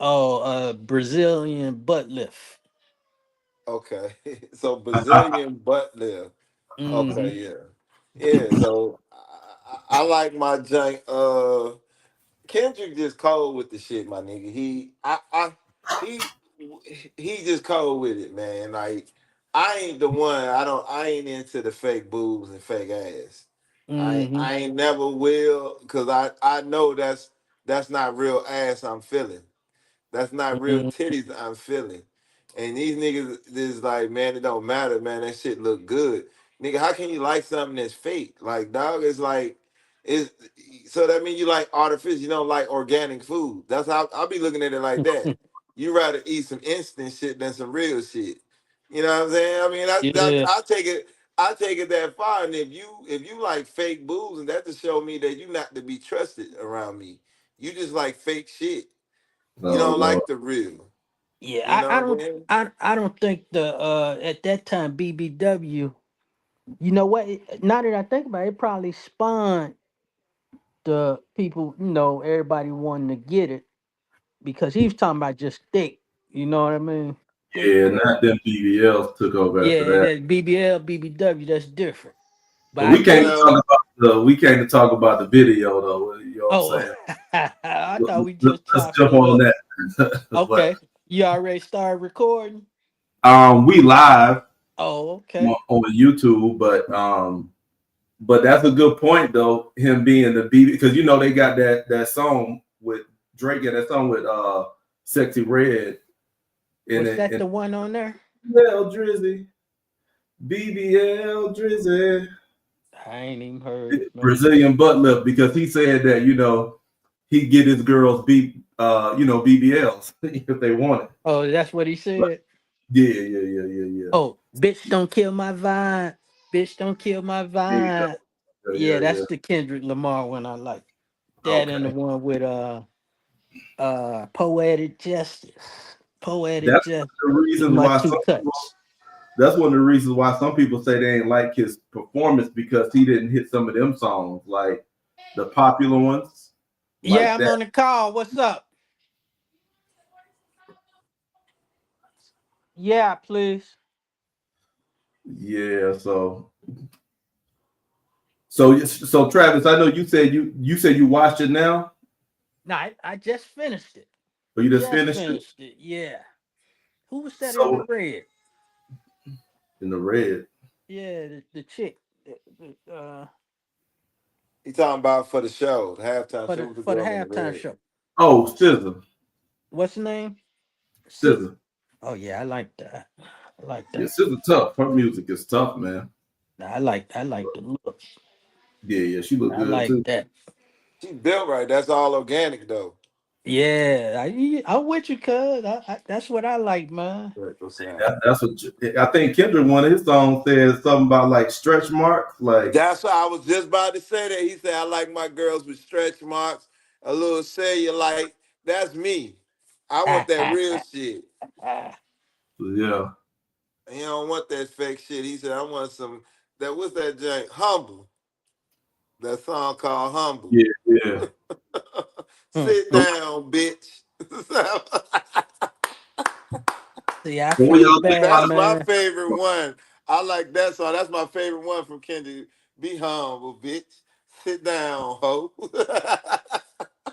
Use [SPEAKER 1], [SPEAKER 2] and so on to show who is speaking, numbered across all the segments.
[SPEAKER 1] Oh, Brazilian butt lift.
[SPEAKER 2] Okay, so Brazilian butt lift.
[SPEAKER 1] Mm-hmm.
[SPEAKER 2] Okay, yeah, yeah. So I like my jank. Kendrick just cold with the shit, my nigga. He he just cold with it, man. Like I ain't the one. I ain't into the fake boobs and fake ass.
[SPEAKER 1] Mm-hmm.
[SPEAKER 2] I ain't never will, because I know that's not real ass I'm feeling. That's not real
[SPEAKER 1] Mm-hmm.
[SPEAKER 2] titties I'm feeling. And these niggas is like, man, it don't matter, man. That shit look good. Nigga, how can you like something that's fake? Like, dog, is like, is so that means you like artificial, you don't like organic food. That's how I'll be looking at it like that. You rather eat some instant shit than some real shit. You know what I'm saying? I mean,
[SPEAKER 1] Yeah.
[SPEAKER 2] I take it that far. And if you like fake boobs, and that to show me that you not to be trusted around me. You just like fake shit. You
[SPEAKER 3] Oh
[SPEAKER 2] don't
[SPEAKER 3] Lord.
[SPEAKER 2] like the real.
[SPEAKER 1] Yeah,
[SPEAKER 2] You know
[SPEAKER 1] I
[SPEAKER 2] what I'm
[SPEAKER 1] don't
[SPEAKER 2] saying?
[SPEAKER 1] I don't think the at that time BBW, you know what? Now that I think about it, it probably spawned the people, everybody wanting to get it because he was talking about just thick. You know what I mean? Thick,
[SPEAKER 3] Yeah,
[SPEAKER 1] thick.
[SPEAKER 3] not them BBLs took over after
[SPEAKER 1] Yeah,
[SPEAKER 3] that.
[SPEAKER 1] that BBL, BBW, that's different. But
[SPEAKER 3] But
[SPEAKER 1] I
[SPEAKER 3] we came to
[SPEAKER 1] think,
[SPEAKER 3] talk
[SPEAKER 2] Well,
[SPEAKER 3] about the video though. You know what I'm
[SPEAKER 1] oh,
[SPEAKER 3] saying?
[SPEAKER 1] I thought we
[SPEAKER 3] Let's
[SPEAKER 1] just
[SPEAKER 3] jump
[SPEAKER 1] chopping it
[SPEAKER 3] on
[SPEAKER 1] up.
[SPEAKER 3] that. but
[SPEAKER 1] Okay, you already started recording?
[SPEAKER 3] we live
[SPEAKER 1] Oh, okay.
[SPEAKER 3] on YouTube, but that's a good point though. Him being the BB, because you know they got that song with Drake and that song with Sexy Red in
[SPEAKER 1] Was
[SPEAKER 3] it.
[SPEAKER 1] that
[SPEAKER 3] And
[SPEAKER 1] the one on there?
[SPEAKER 3] BBL Drizzy, BBL Drizzy,
[SPEAKER 1] I ain't even heard it, man.
[SPEAKER 3] Brazilian butt lift, because he said that he get his girls BBLs if they want it.
[SPEAKER 1] Oh, that's what he
[SPEAKER 3] But
[SPEAKER 1] said.
[SPEAKER 3] yeah.
[SPEAKER 1] Oh, bitch, don't kill my vibe. Bitch, don't kill my
[SPEAKER 3] There you
[SPEAKER 1] vibe.
[SPEAKER 3] go.
[SPEAKER 1] Yeah,
[SPEAKER 3] Yeah.
[SPEAKER 1] that's the Kendrick Lamar one I like. That and the
[SPEAKER 3] Okay.
[SPEAKER 1] one with poetic justice. Poetic
[SPEAKER 3] That's
[SPEAKER 1] justice.
[SPEAKER 3] one of the
[SPEAKER 1] Is
[SPEAKER 3] reasons
[SPEAKER 1] my
[SPEAKER 3] why
[SPEAKER 1] two
[SPEAKER 3] some people
[SPEAKER 1] cuts.
[SPEAKER 3] that's one of the reasons why some people say they ain't like his performance, because he didn't hit some of them songs, like the popular ones,
[SPEAKER 1] Yeah,
[SPEAKER 3] like
[SPEAKER 1] I'm
[SPEAKER 3] that.
[SPEAKER 1] on the call. What's up? Yeah, please.
[SPEAKER 3] Yeah, so Travis, I know you said you watched it now,
[SPEAKER 1] No, I just finished it.
[SPEAKER 3] or you just
[SPEAKER 1] Just
[SPEAKER 3] finished it.
[SPEAKER 1] finished it. Yeah. Who was that in the
[SPEAKER 3] So
[SPEAKER 1] red?
[SPEAKER 3] in the red.
[SPEAKER 1] Yeah, the chick.
[SPEAKER 2] he talking about for the show, the halftime
[SPEAKER 1] For
[SPEAKER 2] show
[SPEAKER 1] the
[SPEAKER 2] with the
[SPEAKER 1] for the
[SPEAKER 2] girl in the
[SPEAKER 1] halftime
[SPEAKER 2] red.
[SPEAKER 1] show.
[SPEAKER 3] Oh, SZA,
[SPEAKER 1] What's the name? Sid.
[SPEAKER 3] SZA.
[SPEAKER 1] Oh yeah, I like that. I like
[SPEAKER 3] Yeah,
[SPEAKER 1] that.
[SPEAKER 3] SZA tough. Her music is tough, man.
[SPEAKER 1] I like the look.
[SPEAKER 3] Yeah, she look
[SPEAKER 1] I
[SPEAKER 3] good
[SPEAKER 1] like
[SPEAKER 3] too.
[SPEAKER 1] that.
[SPEAKER 2] She built right. That's all organic though.
[SPEAKER 1] Yeah, I'm with you, cuz. That's what I like, man.
[SPEAKER 2] Right, go sit down.
[SPEAKER 3] That's what I think. Kendrick, one of his songs says something about like stretch marks, like
[SPEAKER 2] That's what I was just about to say. That he said I like my girls with stretch marks, a little cellulite. That's me. I want that real shit.
[SPEAKER 3] yeah,
[SPEAKER 2] He don't want that fake shit. He said I want some. That what's that joint? Humble. That song called Humble.
[SPEAKER 3] yeah.
[SPEAKER 2] Sit
[SPEAKER 3] So,
[SPEAKER 2] down, bitch.
[SPEAKER 1] See, I
[SPEAKER 3] so what
[SPEAKER 1] feel
[SPEAKER 3] y'all think
[SPEAKER 1] bad,
[SPEAKER 3] about
[SPEAKER 2] That's my
[SPEAKER 1] man.
[SPEAKER 2] favorite one. I like that song. That's my favorite one from Kendrick. Be humble, bitch. Sit down, ho.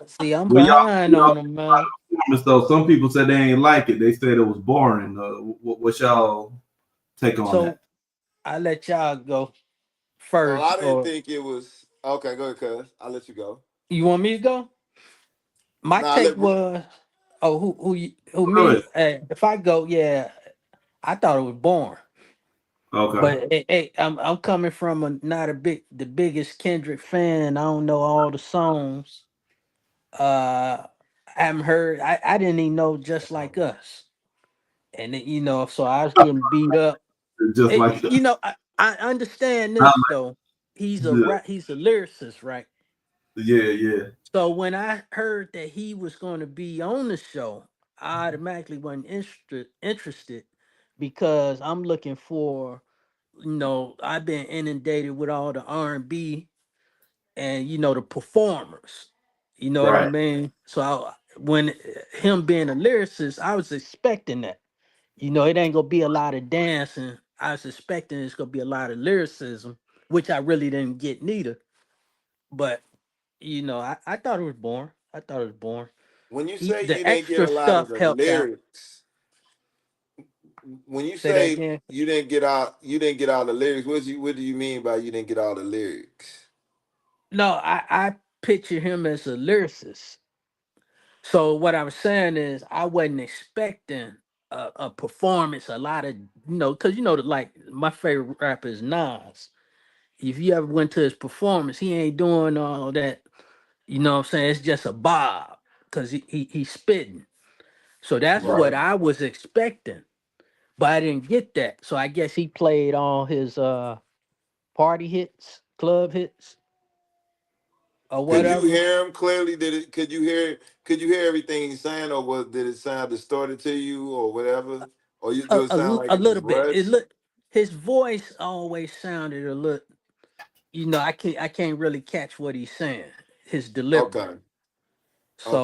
[SPEAKER 1] See, I'm
[SPEAKER 3] what y'all
[SPEAKER 1] behind
[SPEAKER 3] what
[SPEAKER 1] on
[SPEAKER 3] y'all
[SPEAKER 1] them,
[SPEAKER 3] think about
[SPEAKER 1] man.
[SPEAKER 3] the performance though? Some people said they ain't like it. They said it was boring. What y'all take on that?
[SPEAKER 1] So I let y'all go
[SPEAKER 2] Oh,
[SPEAKER 1] first,
[SPEAKER 2] I didn't
[SPEAKER 1] or
[SPEAKER 2] think it was okay. Go ahead, cuz. I'll let you go.
[SPEAKER 1] you want me to go? My
[SPEAKER 2] Nah,
[SPEAKER 1] take was, oh, who
[SPEAKER 3] Go ahead.
[SPEAKER 1] me? If I go, yeah, I thought it was boring.
[SPEAKER 3] Okay.
[SPEAKER 1] But hey, I'm coming from not the biggest Kendrick fan. I don't know all the songs. I haven't heard. I didn't even know Just Like Us, and so I was getting beat up.
[SPEAKER 3] Just like
[SPEAKER 1] I understand
[SPEAKER 3] I
[SPEAKER 1] this though. He's a lyricist, right?
[SPEAKER 3] yeah.
[SPEAKER 1] So when I heard that he was going to be on the show, I automatically wasn't interested because I'm looking for, I've been inundated with all the R&B and the performers. You know what I
[SPEAKER 3] Right.
[SPEAKER 1] mean? So when him being a lyricist, I was expecting that. It ain't gonna be a lot of dancing. I was expecting it's gonna be a lot of lyricism, which I really didn't get neither. But I thought it was boring. I thought it was boring.
[SPEAKER 2] When you
[SPEAKER 1] He
[SPEAKER 2] say
[SPEAKER 1] the
[SPEAKER 2] you didn't get
[SPEAKER 1] extra
[SPEAKER 2] a lot of
[SPEAKER 1] stuff
[SPEAKER 2] the
[SPEAKER 1] helped out.
[SPEAKER 2] lyrics, when you
[SPEAKER 1] Say that
[SPEAKER 2] say
[SPEAKER 1] again.
[SPEAKER 2] you didn't get all the lyrics, what do you mean by you didn't get all the lyrics?
[SPEAKER 1] No, I picture him as a lyricist. So what I was saying is I wasn't expecting a performance, a lot of because like my favorite rapper is Nas. If you ever went to his performance, he ain't doing all that. You know what I'm saying? It's just a bob because he's spitting. So that's
[SPEAKER 2] Right.
[SPEAKER 1] what I was expecting, but I didn't get that. So I guess he played all his party hits, club hits, or
[SPEAKER 2] Could you
[SPEAKER 1] whatever.
[SPEAKER 2] hear him clearly? Could you hear everything he's saying, or did it sound distorted to you, or whatever? Or do it sound like
[SPEAKER 1] A
[SPEAKER 2] it was
[SPEAKER 1] little bit. It
[SPEAKER 2] rushed?
[SPEAKER 1] look his voice always sounded a little. I can't really catch what he's saying. His delivery.
[SPEAKER 2] Okay.
[SPEAKER 1] So,
[SPEAKER 2] Okay.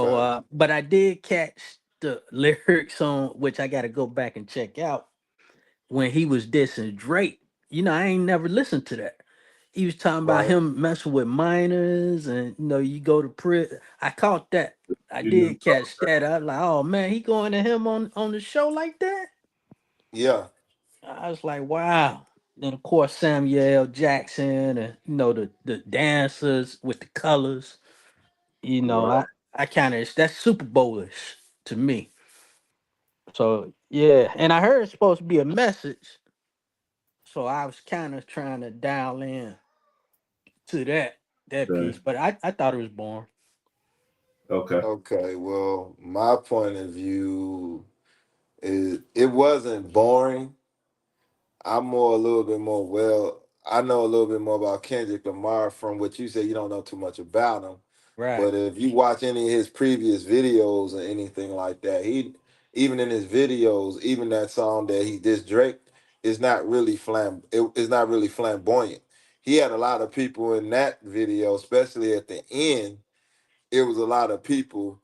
[SPEAKER 1] but I did catch the lyrics on which I got to go back and check out when he was dissing Drake. I ain't never listened to that. He was talking about
[SPEAKER 2] Right.
[SPEAKER 1] him messing with minors, and you go to prison. I caught that. I
[SPEAKER 3] You know,
[SPEAKER 1] did catch that. I was like, oh man, he going to him on the show like that.
[SPEAKER 2] Yeah.
[SPEAKER 1] I was like, wow. Then of course Samuel L. Jackson and the dancers with the colors.
[SPEAKER 3] right.
[SPEAKER 1] I kind of that's Super Bowlish to me. So yeah, and I heard it's supposed to be a message. So I was kind of trying to dial in to that
[SPEAKER 3] Okay.
[SPEAKER 1] piece, but I thought it was boring.
[SPEAKER 3] Okay.
[SPEAKER 2] Okay. Well, my point of view is it wasn't boring. I'm more a little bit more well. I know a little bit more about Kendrick Lamar from what you said. You don't know too much about him,
[SPEAKER 1] Right.
[SPEAKER 2] but if you watch any of his previous videos or anything like that, he even in his videos, even that song that he did Drake is not really it's not really flamboyant. He had a lot of people in that video, especially at the end. It was a lot of people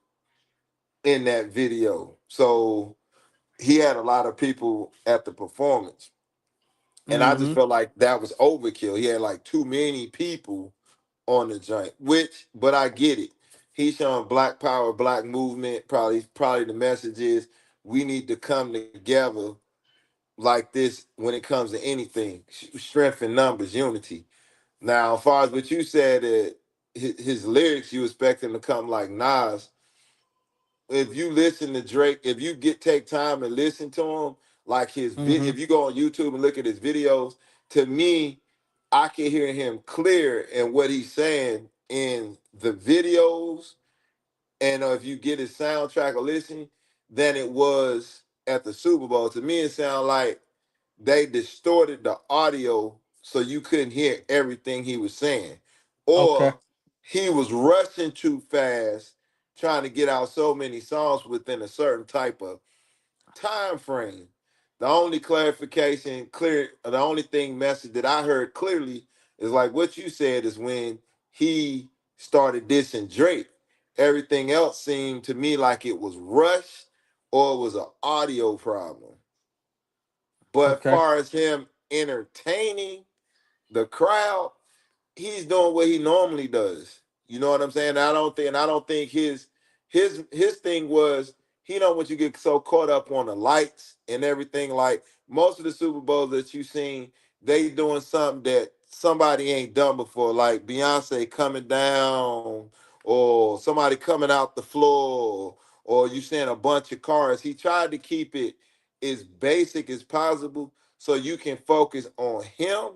[SPEAKER 2] in that video, so he had a lot of people at the performance. And I just
[SPEAKER 1] Mm-hmm.
[SPEAKER 2] felt like that was overkill. He had like too many people on the joint, but I get it. He's showing black power, black movement. Probably the message is we need to come together like this when it comes to anything. Strength in numbers, unity. Now, as far as what you said, his lyrics, you expect him to come like Nas. If you listen to Drake, if you take time and listen to him, like
[SPEAKER 1] Mm-hmm.
[SPEAKER 2] if you go on YouTube and look at his videos, to me, I can hear him clear in what he's saying in the videos, and if you get his soundtrack or listen, than it was at the Super Bowl. To me, it sounded like they distorted the audio so you couldn't hear everything he was saying,
[SPEAKER 1] Okay.
[SPEAKER 2] or he was rushing too fast, trying to get out so many songs within a certain type of time frame. The only thing message that I heard clearly is like what you said is when he started dissing Drake. Everything else seemed to me like it was rushed or it was an audio problem. But
[SPEAKER 1] Okay.
[SPEAKER 2] far as him entertaining the crowd, he's doing what he normally does. You know what I'm saying? I don't think his thing was he don't want you to get so caught up on the lights and everything. Like most of the Super Bowls that you've seen, they doing something that somebody ain't done before, like Beyonce coming down or somebody coming out the floor or you seeing a bunch of cars. He tried to keep it as basic as possible so you can focus on him,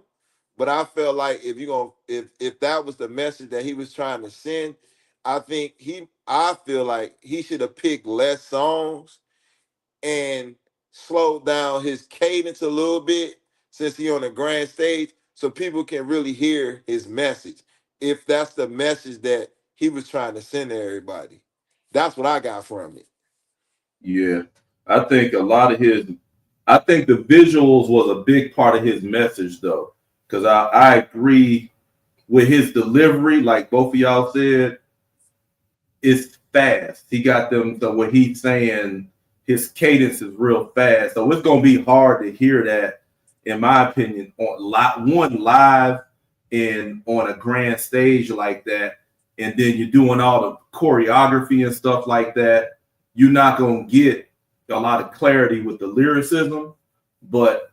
[SPEAKER 2] but I felt like if that was the message that he was trying to send, I feel like he should have picked less songs and slowed down his cadence a little bit since he on the grand stage so people can really hear his message. If that's the message that he was trying to send to everybody. That's what I got from it.
[SPEAKER 3] Yeah. I think a lot of his, I think the visuals was a big part of his message, though, because I agree with his delivery. Like both of y'all said, it's fast. He got them so what he's saying, his cadence is real fast. So it's gonna be hard to hear that, in my opinion, on live and on a grand stage like that. And then you're doing all the choreography and stuff like that. You're not gonna get a lot of clarity with the lyricism, but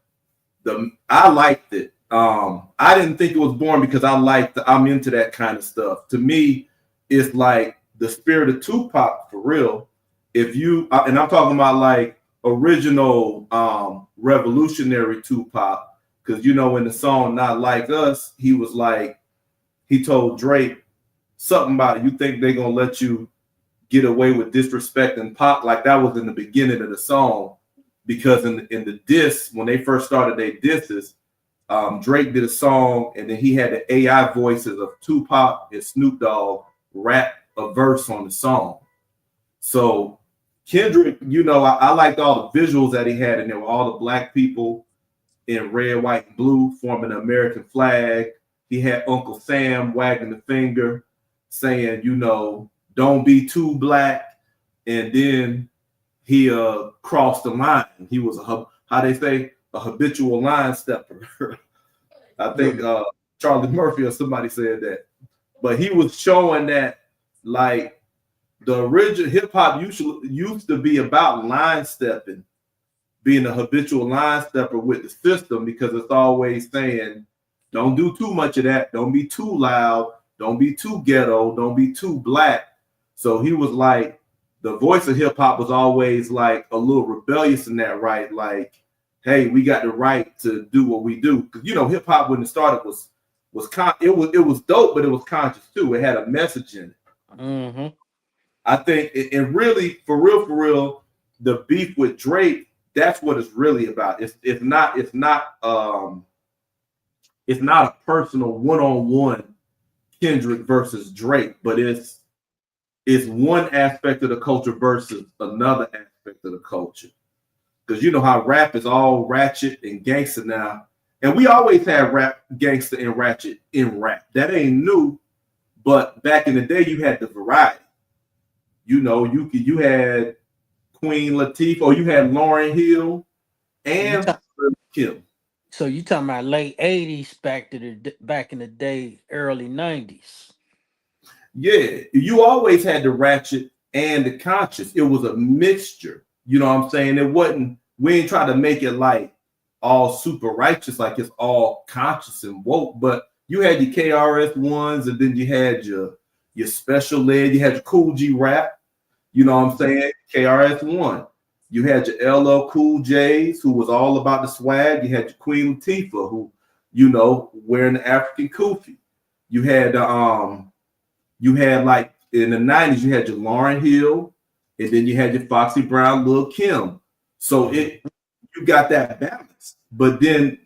[SPEAKER 3] I liked it. I didn't think it was boring because I'm into that kind of stuff. To me, it's like the spirit of Tupac for real. If you and I'm talking about like original revolutionary Tupac, because in the song "Not Like Us," he was like he told Drake something about you think they're gonna let you get away with disrespecting Pac, like that was in the beginning of the song, because in the diss when they first started their disses, Drake did a song and then he had the AI voices of Tupac and Snoop Dogg rap a verse on the song. So Kendrick, I liked all the visuals that he had in there with all the black people in red, white, and blue forming the American flag. He had Uncle Sam wagging the finger saying, don't be too black. And then he crossed the line. He was how they say, a habitual line stepper. I think Charlie Murphy or somebody said that. But he was showing that like the original hip hop used to be about line stepping, being a habitual line stepper with the system, because it's always saying, don't do too much of that. Don't be too loud. Don't be too ghetto. Don't be too black. So he was like, the voice of hip hop was always like a little rebellious in that, right? Like, hey, we got the right to do what we do. Because hip hop when it started was it was dope, but it was conscious too. It had a message in it.
[SPEAKER 1] Mm-hmm.
[SPEAKER 3] I think it really, for real, the beef with Drake, that's what it's really about. It's not a personal one-on-one Kendrick versus Drake, but it's one aspect of the culture versus another aspect of the culture. Because you know how rap is all ratchet and gangster now. And we always had rap, gangster, and ratchet in rap. That ain't new. But back in the day, you had the variety. You had Queen Latifah, or you had Lauryn Hill
[SPEAKER 1] You
[SPEAKER 3] and
[SPEAKER 1] talk,
[SPEAKER 3] Kim.
[SPEAKER 1] so you talking about late '80s back in the day, early '90s.
[SPEAKER 3] Yeah, you always had the ratchet and the conscious. It was a mixture. You know what I'm saying? It wasn't, we ain't trying to make it like all super righteous, like it's all conscious and woke, but you had your KRS ones, and then you had your special ed, you had your Cool G rap, you know what I'm saying? KRS one. You had your LL Cool J's, who was all about the swag. You had your Queen Latifah, who, wearing the African kufi. You had like in the 90s, you had your Lauryn Hill, and then you had your Foxy Brown, Lil Kim. So you got that balance. But then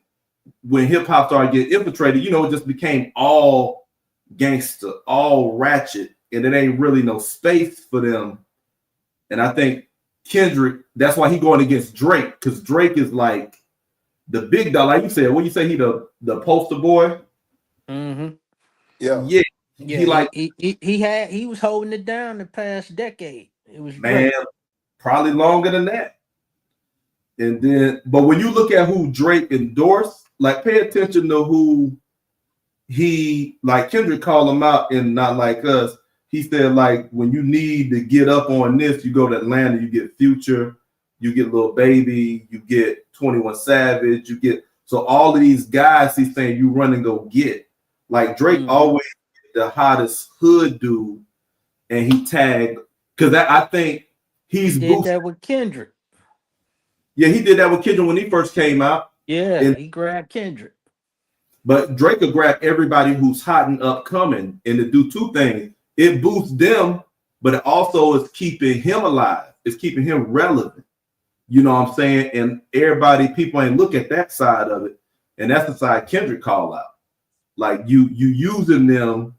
[SPEAKER 3] when hip hop started getting infiltrated, it just became all gangster, all ratchet, and it ain't really no space for them. And I think Kendrick, that's why he going against Drake, because Drake is like the big dog, like you said. When you say he the poster boy,
[SPEAKER 1] Mm-hmm.
[SPEAKER 2] Yeah.
[SPEAKER 3] yeah,
[SPEAKER 1] Yeah,
[SPEAKER 3] he like,
[SPEAKER 1] he was holding it down the past decade. It was
[SPEAKER 3] man,
[SPEAKER 1] Drake.
[SPEAKER 3] probably longer than that. And then, but when you look at who Drake endorsed, like pay attention to who like Kendrick called him out in Not Like Us. He said, like, when you need to get up on this, you go to Atlanta, you get Future, you get Lil Baby, you get 21 Savage, you get, so all of these guys he's saying you run and go get. Like Drake always the hottest hood dude, and he tagged, because I think
[SPEAKER 1] He
[SPEAKER 3] he's
[SPEAKER 1] did
[SPEAKER 3] boosted.
[SPEAKER 1] that with Kendrick.
[SPEAKER 3] Yeah, he did that with Kendrick when he first came out.
[SPEAKER 1] Yeah,
[SPEAKER 3] And
[SPEAKER 1] he grabbed Kendrick.
[SPEAKER 3] but Drake will grab everybody who's hot and upcoming, and to do two things. It boosts them, but it also is keeping him alive. It's keeping him relevant. You know what I'm saying? And people ain't look at that side of it. And that's the side Kendrick call out. Like you using them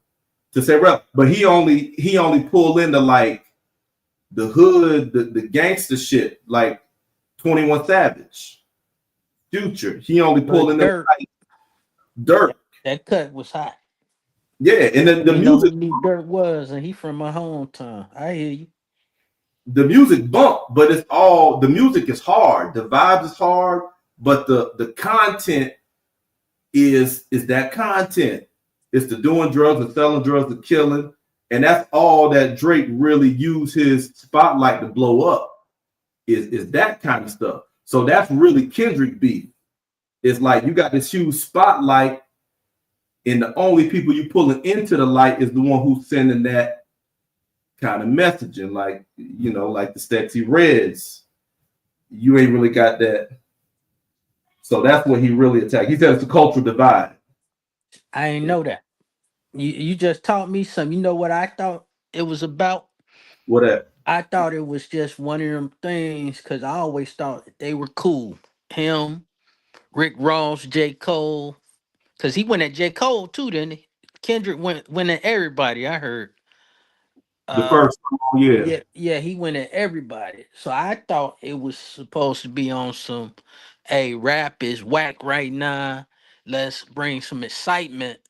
[SPEAKER 3] to say, well, but he only pull into like the hood, the gangster shit, like 21 Savage, Future. He only pull
[SPEAKER 1] But
[SPEAKER 3] in them
[SPEAKER 1] Dirt,
[SPEAKER 3] like Dirt.
[SPEAKER 1] that cut was hot.
[SPEAKER 3] Yeah, and then
[SPEAKER 1] You know who Lee Dirt was, and he from my hometown. I hear you.
[SPEAKER 3] the music bump, but it's all the music is hard. The vibes is hard, but the content is that content. It's the doing drugs, the selling drugs, the killing, and that's all that Drake really used his spotlight to blow up. Is that kind of stuff. So that's really Kendrick beef. It's like you got this huge spotlight, and the only people you pulling into the light is the one who's sending that kind of messaging, like like the Stexy Reds. You ain't really got that. So that's what he really attacked. He said it's a cultural divide.
[SPEAKER 1] I ain't know that. You just taught me something. You know what I thought it was about?
[SPEAKER 3] What that?
[SPEAKER 1] I thought it was just one of them things because I always thought that they were cool. Him, Rick Ross, J. Cole, because he went at J. Cole too, didn't he? Kendrick went at everybody. I heard.
[SPEAKER 3] The
[SPEAKER 1] Uh,
[SPEAKER 3] first song, yeah.
[SPEAKER 1] yeah, he went at everybody. So I thought it was supposed to be on some, hey, rap is whack right now. Let's bring some excitement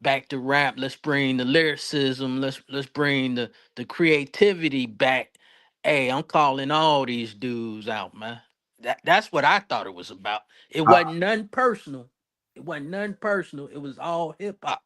[SPEAKER 1] back to rap. Let's bring the lyricism. Let's bring the creativity back. Hey, I'm calling all these dudes out, man. That's what I thought it was about. It
[SPEAKER 3] I,
[SPEAKER 1] wasn't nothing personal. It wasn't nothing personal. It was all hip hop.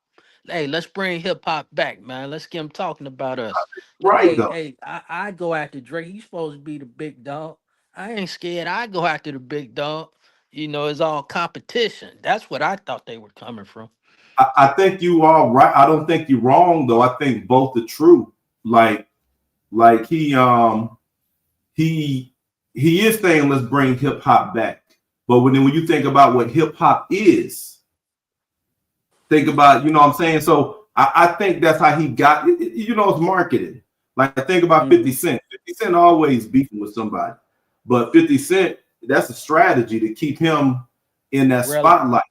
[SPEAKER 1] Hey, let's bring hip hop back, man. Let's get them talking about us.
[SPEAKER 3] right
[SPEAKER 1] Hey,
[SPEAKER 3] though.
[SPEAKER 1] hey, I go after Drake. He's supposed to be the big dog. I ain't scared. I go after the big dog. It's all competition. That's what I thought they were coming from.
[SPEAKER 3] I think you are right. I don't think you're wrong though. I think both are true. Like like he he is saying let's bring hip hop back. But when you think about what hip hop is, think about, you know what I'm saying? So I think that's how he got it's marketed. Like think about 50
[SPEAKER 1] Hmm.
[SPEAKER 3] Cent. 50 Cent always beefing with somebody. But 50 Cent, that's a strategy to keep him in that
[SPEAKER 1] Relevant.
[SPEAKER 3] spotlight,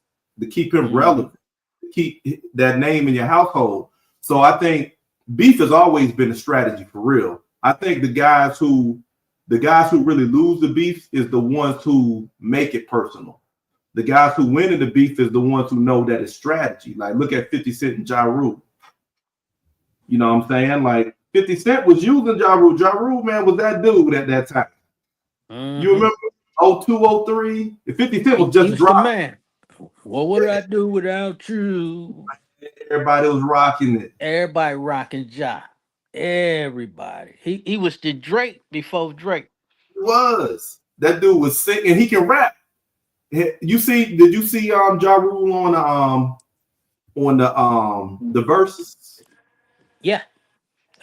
[SPEAKER 3] to keep him
[SPEAKER 1] Hmm.
[SPEAKER 3] relevant, to keep that name in your household. So I think beef has always been a strategy for real. I think the guys who really lose the beef is the ones who make it personal. The guys who win in the beef is the ones who know that it's strategy. Like look at 50 Cent and Ja Rule. You know what I'm saying? Like 50 Cent was using Ja Rule. Ja Rule, man, was that dude at that time. You
[SPEAKER 1] Hmm.
[SPEAKER 3] remember 02, 03? If 50 Cent was
[SPEAKER 1] He
[SPEAKER 3] just
[SPEAKER 1] was the
[SPEAKER 3] dropped,
[SPEAKER 1] man. What would I do without you?
[SPEAKER 3] everybody was rocking it.
[SPEAKER 1] Everybody rocking Ja. Everybody. He was the Drake before Drake.
[SPEAKER 3] It was. That dude was sick and he can rap. Did you see Ja Rule on the verses
[SPEAKER 1] Yeah.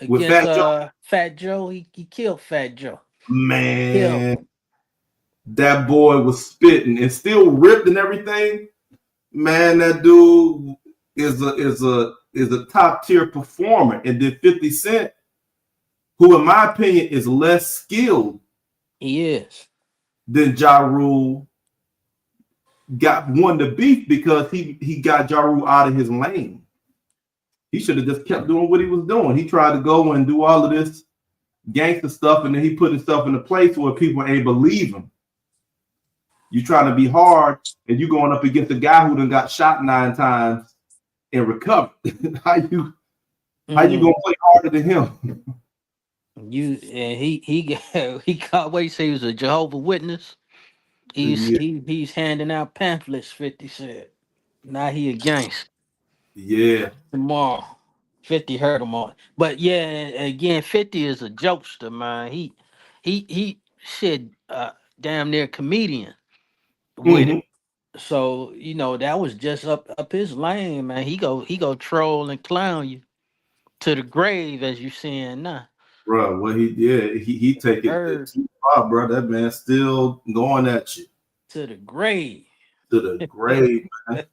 [SPEAKER 3] with
[SPEAKER 1] Against
[SPEAKER 3] Fat Joe?
[SPEAKER 1] Fat Joe. He killed Fat Joe. Killed
[SPEAKER 3] Man,
[SPEAKER 1] him.
[SPEAKER 3] that boy was spitting and still ripped and everything. Man, that dude is a top tier performer. And then 50 Cent, who in my opinion is less skilled
[SPEAKER 1] He is.
[SPEAKER 3] than Ja Rule, got won the beef because he got Ja Rule out of his lane. He should have just kept doing what he was doing. He tried to go and do all of this gangster stuff, and then he put himself in a place where people ain't believe him. You trying to be hard, and you going up against a guy who done got shot 9 times and recovered. how you how you
[SPEAKER 1] Mm.
[SPEAKER 3] gonna play harder than him?
[SPEAKER 1] You and he he got what he say he was a Jehovah Witness.
[SPEAKER 3] Yeah,
[SPEAKER 1] He's handing out pamphlets, 50 said. Now he a gangster.
[SPEAKER 3] yeah.
[SPEAKER 1] Tomorrow. 50 heard him on. But yeah, again, 50 is a jokester, man. He shit damn near comedian with
[SPEAKER 3] Mm-hmm.
[SPEAKER 1] it. So, that was just up his lane, man. He go troll and clown you to the grave as you seeing now.
[SPEAKER 3] Bro, what he did, he take it
[SPEAKER 1] Heard
[SPEAKER 3] too far, bro. That man still going at you
[SPEAKER 1] to the grave.
[SPEAKER 3] to the grave, man.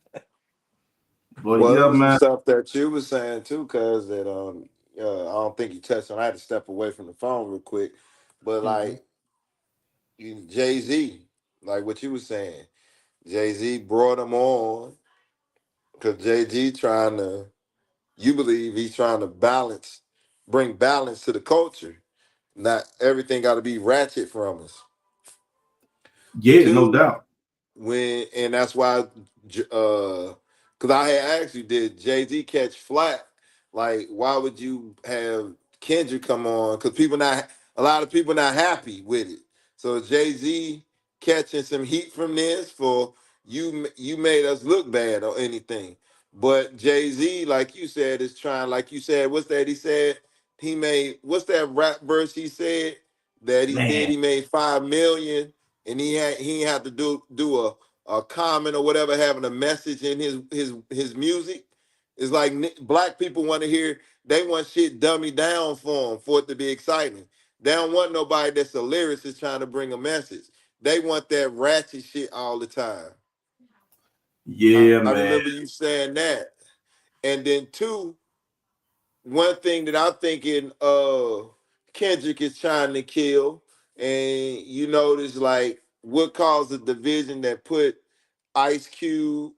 [SPEAKER 3] But
[SPEAKER 2] Well, it
[SPEAKER 3] yeah,
[SPEAKER 2] was some
[SPEAKER 3] man.
[SPEAKER 2] stuff that you was saying too, cuz that I don't think you touched on. I had to step away from the phone real quick, but
[SPEAKER 1] Mhm.
[SPEAKER 2] like Jay Z, like what you was saying, Jay Z brought him on because Jay Z trying to. You believe he's trying to bring balance to the culture. Not everything got to be ratchet from us.
[SPEAKER 3] Yeah, no
[SPEAKER 2] Two,
[SPEAKER 3] doubt.
[SPEAKER 2] and that's why Because I had asked you, did Jay Z catch flack? Like, why would you have Kendrick come on? Because a lot of people not happy with it. So Jay Z catching some heat from this for you made us look bad or anything. But Jay Z, like you said, is trying. Like you said, what's that? He said he made what's that rap verse he said that he did?
[SPEAKER 3] Man,
[SPEAKER 2] He made 5 million, and he had to do a comment or whatever, having a message in his music. It's like black people want to hear, they want shit dummy down for it to be exciting. They don't want nobody that's a lyricist trying to bring a message. They want that ratchet shit all the time.
[SPEAKER 3] yeah,
[SPEAKER 2] I
[SPEAKER 3] man.
[SPEAKER 2] remember you saying that. And then two, one thing that I'm thinking Kendrick is trying to kill, and you notice like what caused the division that put Ice Cube,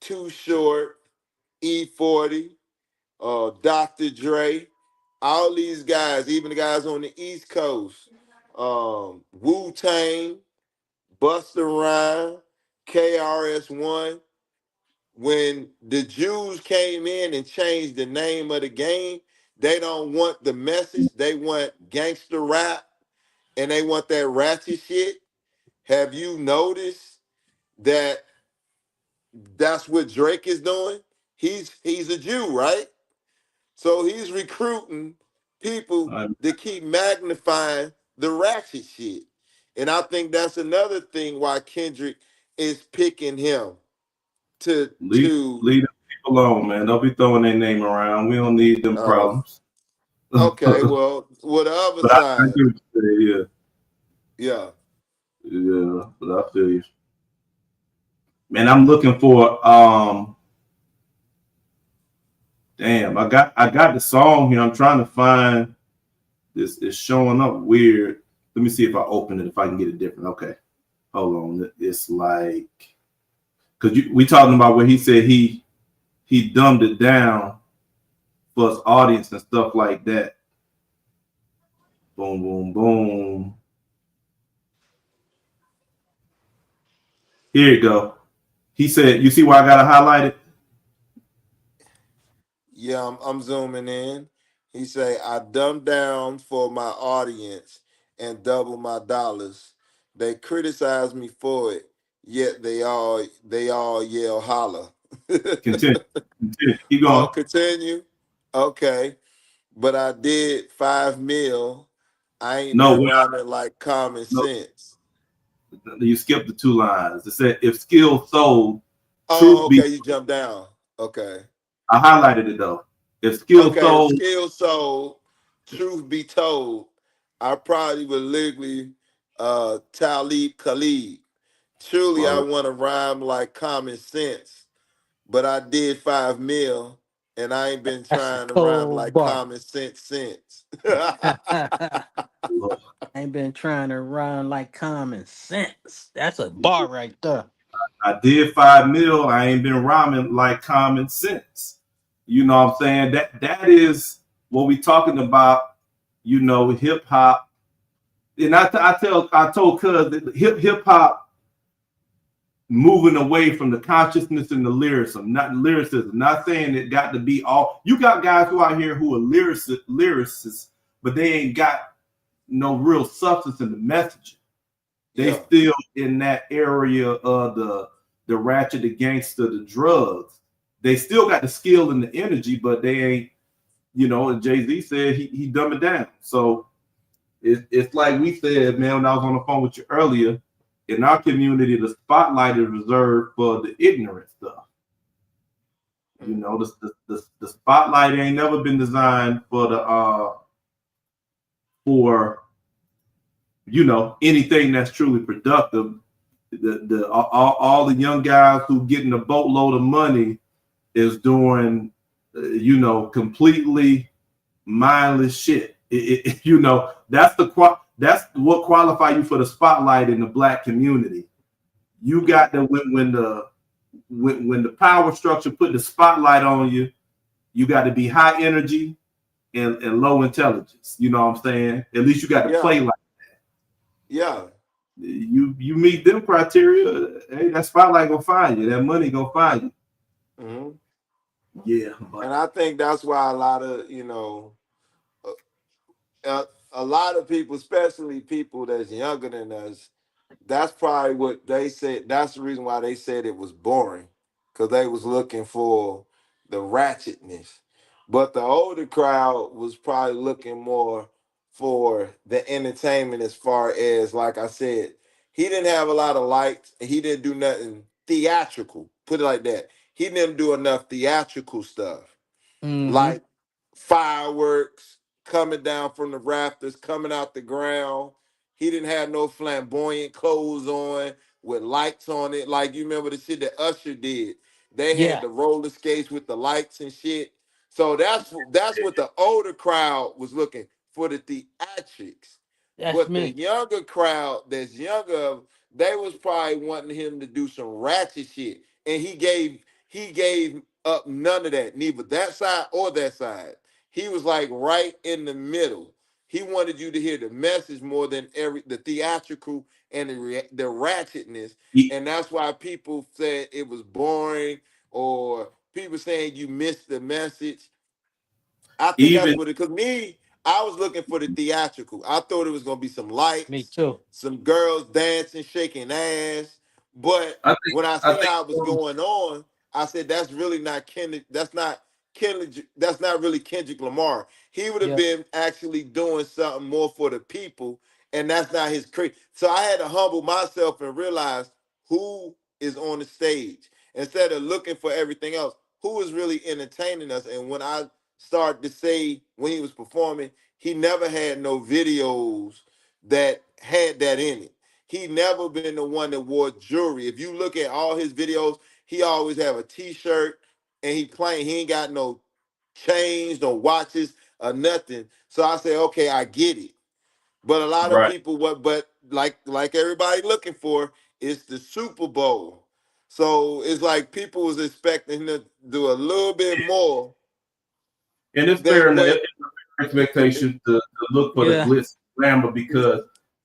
[SPEAKER 2] Too Short, E40, Dr. Dre, all these guys, even the guys on the East Coast, Wu Tang, Busta Rhymes, KRS-One. When the Jews came in and changed the name of the game, they don't want the message. They want gangster rap and they want that ratchet shit. Have you noticed that that's what Drake is doing? He's a Jew, right? So he's recruiting people
[SPEAKER 3] I
[SPEAKER 2] to keep magnifying the ratchet shit. And I think that's another thing why Kendrick is picking him
[SPEAKER 3] leave
[SPEAKER 2] to
[SPEAKER 3] leave them people alone, man. Don't be throwing their name around. We don't need them
[SPEAKER 2] uh
[SPEAKER 3] problems.
[SPEAKER 2] okay,
[SPEAKER 3] But
[SPEAKER 2] well, with the other
[SPEAKER 3] I
[SPEAKER 2] side,
[SPEAKER 3] get what you say,
[SPEAKER 2] yeah.
[SPEAKER 3] yeah, yeah. But I feel you, man. I'm looking for damn, I got the song here. I'm trying to find this. It's showing up weird. Let me see if I open it. If I can get it different. Okay, hold on. It's like because we talking about where he said he dumbed it down for his audience and stuff like that. Boom, boom, boom. Here you go. He said, "You see why I got to highlight it?
[SPEAKER 2] Yeah, I'm zooming in. He say, I dumb down for my audience and double my dollars. They criticize me for it, yet they all yell holla.
[SPEAKER 3] Continue, continue. Keep
[SPEAKER 2] Oh,
[SPEAKER 3] going.
[SPEAKER 2] continue. Okay. But I did 5 mil. I ain't
[SPEAKER 3] No,
[SPEAKER 2] been rhyming like common
[SPEAKER 3] no,
[SPEAKER 2] sense.
[SPEAKER 3] you skipped the two lines. It said, if skill sold,
[SPEAKER 2] Oh,
[SPEAKER 3] truth be,
[SPEAKER 2] okay, you jumped down. Okay.
[SPEAKER 3] I highlighted it though. If skill
[SPEAKER 2] Okay, if
[SPEAKER 3] sold,
[SPEAKER 2] skill sold, truth be told, I probably would literally Talib Khalid. Truly, I
[SPEAKER 3] well,
[SPEAKER 2] want to rhyme like common sense, but I did 5 mil, and I ain't been
[SPEAKER 1] That's a
[SPEAKER 2] trying to rhyme
[SPEAKER 1] cold
[SPEAKER 2] like
[SPEAKER 1] bar.
[SPEAKER 2] common sense since.
[SPEAKER 1] I ain't been trying to run like common sense. That's a bar right there.
[SPEAKER 3] I did 5 mil. I ain't been rhyming like common sense. You know what I'm saying? That is what we talking about. Hip hop. And I told Cuz that hip hop moving away from the consciousness and the lyricism. Not saying it got to be all. You got guys who out here who are lyricists, but they ain't got no real substance in the message. They
[SPEAKER 2] Yeah,
[SPEAKER 3] still in that area of the ratchet, the gangster, the drugs. They still got the skill and the energy, but they ain't. And Jay Z said he dumb it down. So it's like we said, man. When I was on the phone with you earlier, in our community, the spotlight is reserved for the ignorant stuff.
[SPEAKER 2] mm,
[SPEAKER 3] The spotlight ain't never been designed for the for anything that's truly productive. The all the young guys who getting a boatload of money is doing completely mindless shit. That's what qualify you for the spotlight in the black community. You got to when the power structure put the spotlight on you, you got to be high energy and low intelligence. You know what I'm saying? At least you got to
[SPEAKER 2] yeah,
[SPEAKER 3] play like
[SPEAKER 2] yeah,
[SPEAKER 3] you meet them criteria. Hey, that spotlight gonna find you. That money gonna find you.
[SPEAKER 2] Hmm.
[SPEAKER 3] Yeah,
[SPEAKER 2] And
[SPEAKER 3] but
[SPEAKER 2] I think that's why a lot of a lot of people, especially people that's younger than us, that's probably what they said. That's the reason why they said it was boring, because they was looking for the ratchetness. But the older crowd was probably looking more for the entertainment. As far as, like I said, he didn't have a lot of lights. And he didn't do nothing theatrical. Put it like that. He didn't do enough theatrical stuff,
[SPEAKER 1] Mm-hmm.
[SPEAKER 2] like fireworks coming down from the rafters, coming out the ground. He didn't have no flamboyant clothes on with lights on it. Like, you remember the shit that Usher did. They had
[SPEAKER 1] Yeah,
[SPEAKER 2] the roller skates with the lights and shit. So that's what the older crowd was looking for, the theatrics.
[SPEAKER 1] that's
[SPEAKER 2] But the
[SPEAKER 1] me.
[SPEAKER 2] younger crowd that's younger, they was probably wanting him to do some ratchet shit. And he gave up none of that, neither that side or that side. He was like right in the middle. He wanted you to hear the message more than the theatrical and the ratchetness,
[SPEAKER 3] e-
[SPEAKER 2] and that's why people said it was boring, or people saying you missed the message. I think that's
[SPEAKER 3] even
[SPEAKER 2] what it. Cause me, I was looking for the theatrical. I thought it was gonna be some
[SPEAKER 1] Me
[SPEAKER 2] lights,
[SPEAKER 1] too.
[SPEAKER 2] some girls dancing, shaking ass. But when I
[SPEAKER 3] I
[SPEAKER 2] seen
[SPEAKER 3] think
[SPEAKER 2] how it was going on, I said that's really not Kendrick. That's not Kendrick. That's not really Kendrick Lamar. He would have
[SPEAKER 1] Yep.
[SPEAKER 2] been actually doing something more for the people, and that's not his crazy. So I had to humble myself and realize who is on the stage instead of looking for everything else. Who is really entertaining us? And when I started to say, when he was performing, he never had no videos that had that in it. He never been the one that wore jewelry. If you look at all his videos, he always have a t-shirt, and he playing. He ain't got no chains, no watches, or nothing. So I say, okay, I get it. But a lot of
[SPEAKER 3] right.
[SPEAKER 2] people, but like everybody looking for is the Super Bowl. So it's like people was expecting him to do a little bit more
[SPEAKER 3] And it's fair
[SPEAKER 2] than
[SPEAKER 3] enough.
[SPEAKER 2] what.
[SPEAKER 3] It's a expectation to look for the
[SPEAKER 1] Yeah.
[SPEAKER 3] glitz and glamour because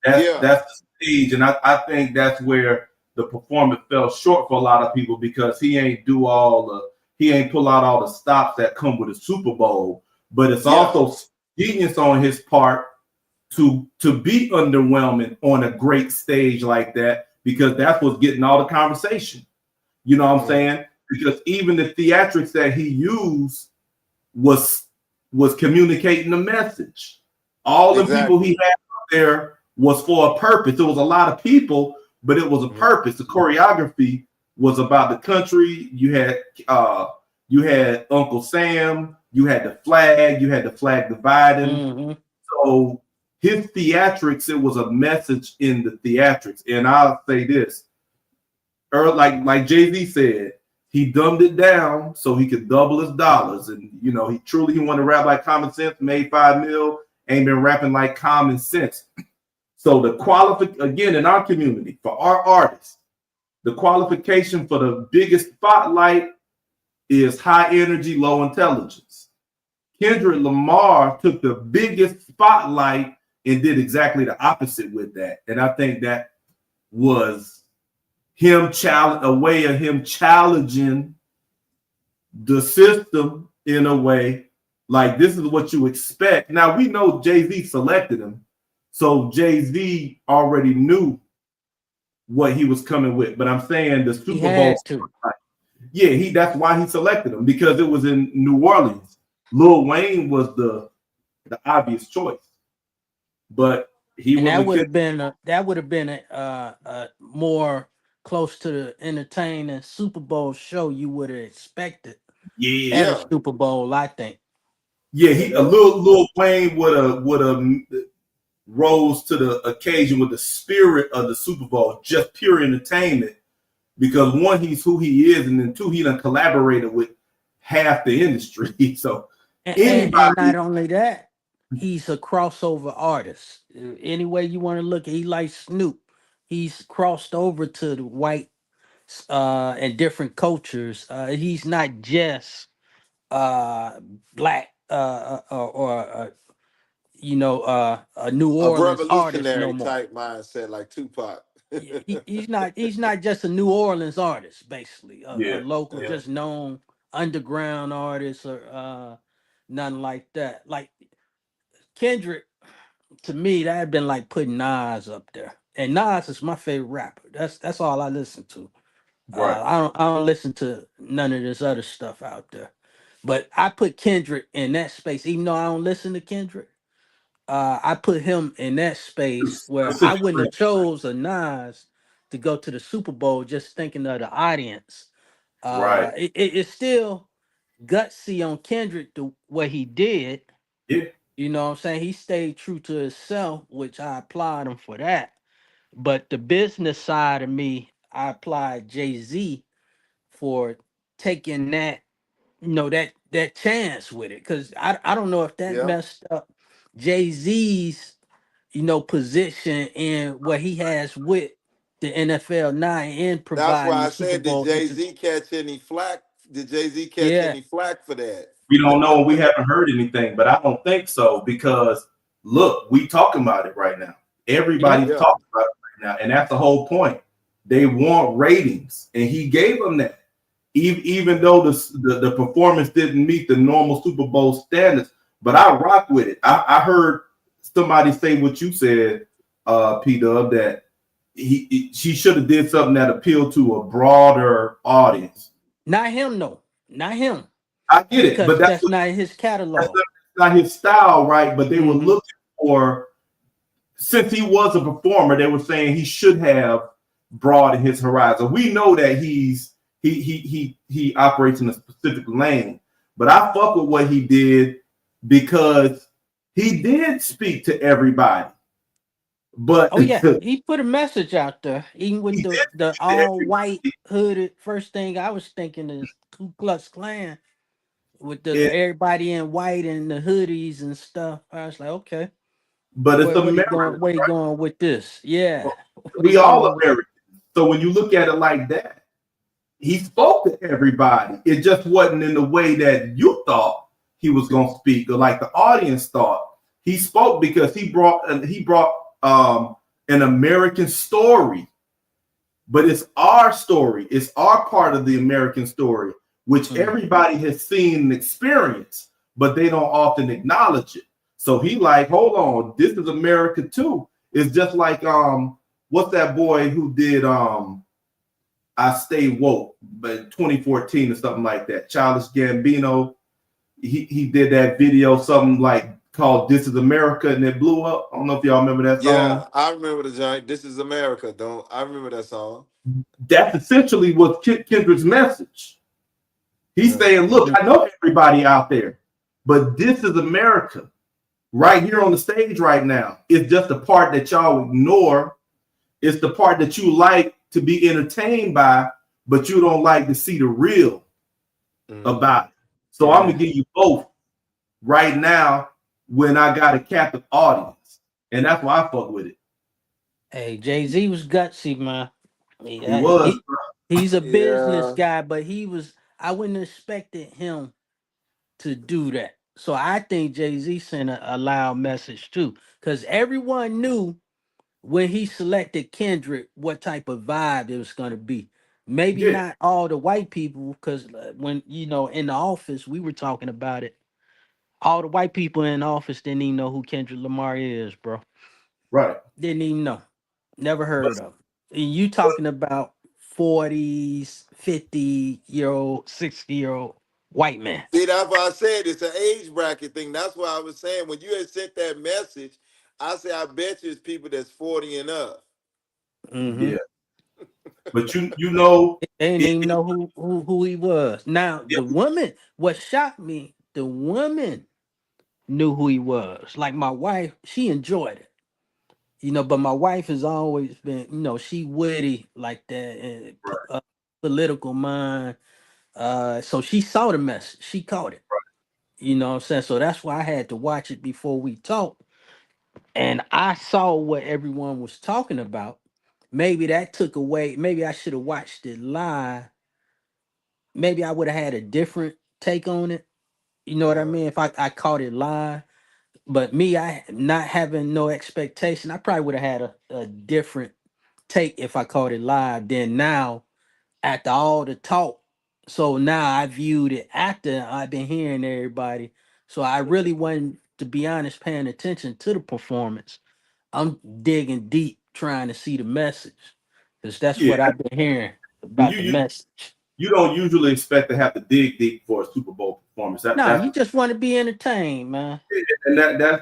[SPEAKER 2] Yeah,
[SPEAKER 3] that's the stage, and I think that's where the performance fell short for a lot of people because he ain't pull out all the stops that come with a Super Bowl. But it's
[SPEAKER 2] yeah,
[SPEAKER 3] also genius on his part to be underwhelming on a great stage like that because that's what's getting all the conversation. You know what I'm
[SPEAKER 2] mhm,
[SPEAKER 3] saying? Because even the theatrics that he used was was communicating the message. All the people he
[SPEAKER 2] exactly.
[SPEAKER 3] had up there was for a purpose. It was a lot of people, but it was a
[SPEAKER 2] Mhm,
[SPEAKER 3] purpose. The choreography was about the country. Uh you had Uncle Sam, you had the flag dividing.
[SPEAKER 1] Mm-hmm.
[SPEAKER 3] So his theatrics, it was a message in the theatrics. And I'll say this, like Jay Z said, he dumbed it down so he could double his dollars. And he wanted to rap like Common Sense, made 5 mil, ain't been rapping like Common Sense. So the qualification again in our community for our artists, the qualification for the biggest spotlight is high energy, low intelligence. Kendrick Lamar took the biggest spotlight and did exactly the opposite with that. And I think that was a way of him challenging the system in a way like this is what you expect. Now we know Jay-Z selected him, so Jay-Z already knew what he was coming with. But I'm saying the
[SPEAKER 1] He
[SPEAKER 3] Super Bowl,
[SPEAKER 1] had to.
[SPEAKER 3] yeah, that's why he selected him because it was in New Orleans. Lil Wayne was the obvious choice, but he
[SPEAKER 1] And that
[SPEAKER 3] wasn't.
[SPEAKER 1] would have been a more close to the entertaining Super Bowl show you would have expected
[SPEAKER 3] Yeah,
[SPEAKER 1] at a
[SPEAKER 2] yeah,
[SPEAKER 1] Super Bowl, I think.
[SPEAKER 3] yeah.
[SPEAKER 2] yeah.
[SPEAKER 3] He a little Lil Wayne would have rose to the occasion with the spirit of the Super Bowl, just pure entertainment. Because one, he's who he is, and then two, he done collaborated with half the industry. So
[SPEAKER 1] And
[SPEAKER 3] anybody,
[SPEAKER 1] not only that, he's a crossover artist. Any way you want to look, he like Snoop. He's crossed over to the white and different cultures. He's not just uh black a New
[SPEAKER 2] A
[SPEAKER 1] Orleans artist no
[SPEAKER 2] revolutionary
[SPEAKER 1] more.
[SPEAKER 2] type mindset like Tupac.
[SPEAKER 1] He's not just a New Orleans artist, basically a
[SPEAKER 3] yeah,
[SPEAKER 1] local,
[SPEAKER 3] yeah.
[SPEAKER 2] Yeah,
[SPEAKER 1] just known. underground artists or nothing like that. Like Kendrick, to me, that had been like putting Nas up there. And Nas is my favorite rapper. That's all I listen to.
[SPEAKER 3] Right.
[SPEAKER 1] I don't listen to none of this other stuff out there. But I put Kendrick in that space, even though I don't listen to Kendrick. I put him in that space where I wouldn't
[SPEAKER 3] Specifically.
[SPEAKER 1] have chose a Nas to go to the Super Bowl just thinking of the audience.
[SPEAKER 3] Right.
[SPEAKER 1] It's still gutsy on Kendrick to what he did.
[SPEAKER 3] Yeah.
[SPEAKER 1] You know what I'm saying? He stayed true to himself, which I applaud him for that. But the business side of me, I applied Jay-Z for taking that, that chance with it. Cause I don't know if that
[SPEAKER 2] Yeah.
[SPEAKER 1] messed up Jay-Z's, position in what he has with the NFL now and
[SPEAKER 2] That's
[SPEAKER 1] providing
[SPEAKER 2] why
[SPEAKER 1] the
[SPEAKER 2] I
[SPEAKER 1] Super
[SPEAKER 2] said, did
[SPEAKER 1] Bowl
[SPEAKER 2] Jay
[SPEAKER 1] enter.
[SPEAKER 2] Z catch any flack? Did Jay Z catch
[SPEAKER 1] Yeah.
[SPEAKER 2] any flack for that?
[SPEAKER 3] We don't know. We haven't heard anything, but I don't think so because look, we talking about it right now.
[SPEAKER 1] Yep.
[SPEAKER 3] Everybody's
[SPEAKER 2] Yeah.
[SPEAKER 3] talking about it right now, and that's the whole point. They want ratings, and he gave them that. Even though the performance didn't meet the normal Super Bowl standards, but I rock with it. I heard somebody say what you said, P Dub, that she should have did something that appealed to a broader audience.
[SPEAKER 1] Not him, no. Not him.
[SPEAKER 3] I get it, but
[SPEAKER 1] Because that's not his
[SPEAKER 3] that's
[SPEAKER 1] catalog.
[SPEAKER 3] not his style, right? But they were
[SPEAKER 1] Hmm.
[SPEAKER 3] looking for, since he was a performer, they were saying he should have broadened his horizon. We know that he operates in a specific lane, but I fuck with what he did because he did speak to everybody, but
[SPEAKER 1] Oh yeah,
[SPEAKER 3] he
[SPEAKER 1] he put a message out there, even with
[SPEAKER 3] did
[SPEAKER 1] the
[SPEAKER 3] speak to
[SPEAKER 1] all white
[SPEAKER 3] everybody.
[SPEAKER 1] hooded. First thing I was thinking is Ku Klux Klan with the
[SPEAKER 3] It,
[SPEAKER 1] everybody in white and the hoodies and stuff. I was like, okay,
[SPEAKER 3] but it's
[SPEAKER 1] what he
[SPEAKER 3] America.
[SPEAKER 1] going? Where he going with this? Yeah, what he
[SPEAKER 3] We all
[SPEAKER 1] going with?
[SPEAKER 3] Americans. So when you look at it like that, he spoke to everybody. It just wasn't in the way that you thought he was going to speak, or like the audience thought. He spoke because he brought an American story, but it's our story. It's our part of the American story, which
[SPEAKER 1] Mm.
[SPEAKER 3] everybody has seen and experienced, but they don't often acknowledge it. So he like, hold on, this is America too. It's just like what's that boy who did I Stay Woke, but 2014 or something like that. Childish Gambino, he did that video, something like called "This Is America," and it blew up. I don't know if y'all remember that song.
[SPEAKER 2] Yeah. I remember the joint. This is America. Don't I remember that song?
[SPEAKER 3] That's essentially what Kendrick's message. He's
[SPEAKER 2] Yeah.
[SPEAKER 3] saying, "Look,
[SPEAKER 1] Mm.
[SPEAKER 3] I know everybody out there, but this is America, right here on the stage right now. It's just the part that y'all ignore. It's the part that you like to be entertained by, but you don't like to see the real
[SPEAKER 2] Mm-hmm.
[SPEAKER 3] about it. So I'm gonna
[SPEAKER 1] Yeah.
[SPEAKER 3] give you both right now when I got a captive audience, and that's why I fuck with it.
[SPEAKER 1] Hey, Jay-Z was gutsy, man.
[SPEAKER 3] He
[SPEAKER 1] Yeah,
[SPEAKER 3] was,
[SPEAKER 1] he's a business
[SPEAKER 2] Yeah.
[SPEAKER 1] guy, but he was. I wouldn't have expected him to do that. So I think Jay Z sent a loud message too, because everyone knew when he selected Kendrick what type of vibe it was going to be. Maybe
[SPEAKER 3] yeah,
[SPEAKER 1] not all the white people, because when in the office we were talking about it, all the white people in the office didn't even know who Kendrick Lamar is, bro.
[SPEAKER 3] right.
[SPEAKER 1] Didn't even know, never
[SPEAKER 3] But,
[SPEAKER 1] heard of. And you
[SPEAKER 3] but
[SPEAKER 1] talking about 40s, 50-year-old, 60-year-old white man.
[SPEAKER 2] See, that's why I said it's an age bracket thing. That's why I was saying when you had sent that message, I said I bet you it's people that's 40 and up.
[SPEAKER 1] Mm-hmm.
[SPEAKER 3] yeah, but you know,
[SPEAKER 1] They didn't
[SPEAKER 3] it,
[SPEAKER 1] even
[SPEAKER 3] it,
[SPEAKER 1] know who he was. Now the
[SPEAKER 3] it-
[SPEAKER 1] woman, what shocked me, the woman knew who he was. Like my wife, she enjoyed it. But my wife has always been, she witty like that and political mind. So she saw the message. She caught it. You know what I'm saying? So that's why I had to watch it before we talked. And I saw what everyone was talking about. Maybe that took away, maybe I should have watched it live. Maybe I would have had a different take on it. You know what I
[SPEAKER 2] Uh,
[SPEAKER 1] mean? If I caught it live. But me, I not having no expectation, I probably would have had a different take if I caught it live. Then now, after all the talk, So now I viewed it after I've been hearing everybody. So I really wasn't, to be honest, paying attention to the performance. I'm digging deep trying to see the message. Because that's
[SPEAKER 3] Yeah,
[SPEAKER 1] what I've been hearing
[SPEAKER 3] and
[SPEAKER 1] about
[SPEAKER 3] you
[SPEAKER 1] the
[SPEAKER 3] you
[SPEAKER 1] message.
[SPEAKER 3] you don't usually expect to have to dig deep for a Super Bowl performance.
[SPEAKER 1] No,
[SPEAKER 3] That's
[SPEAKER 1] you just want to be entertained, man.
[SPEAKER 3] and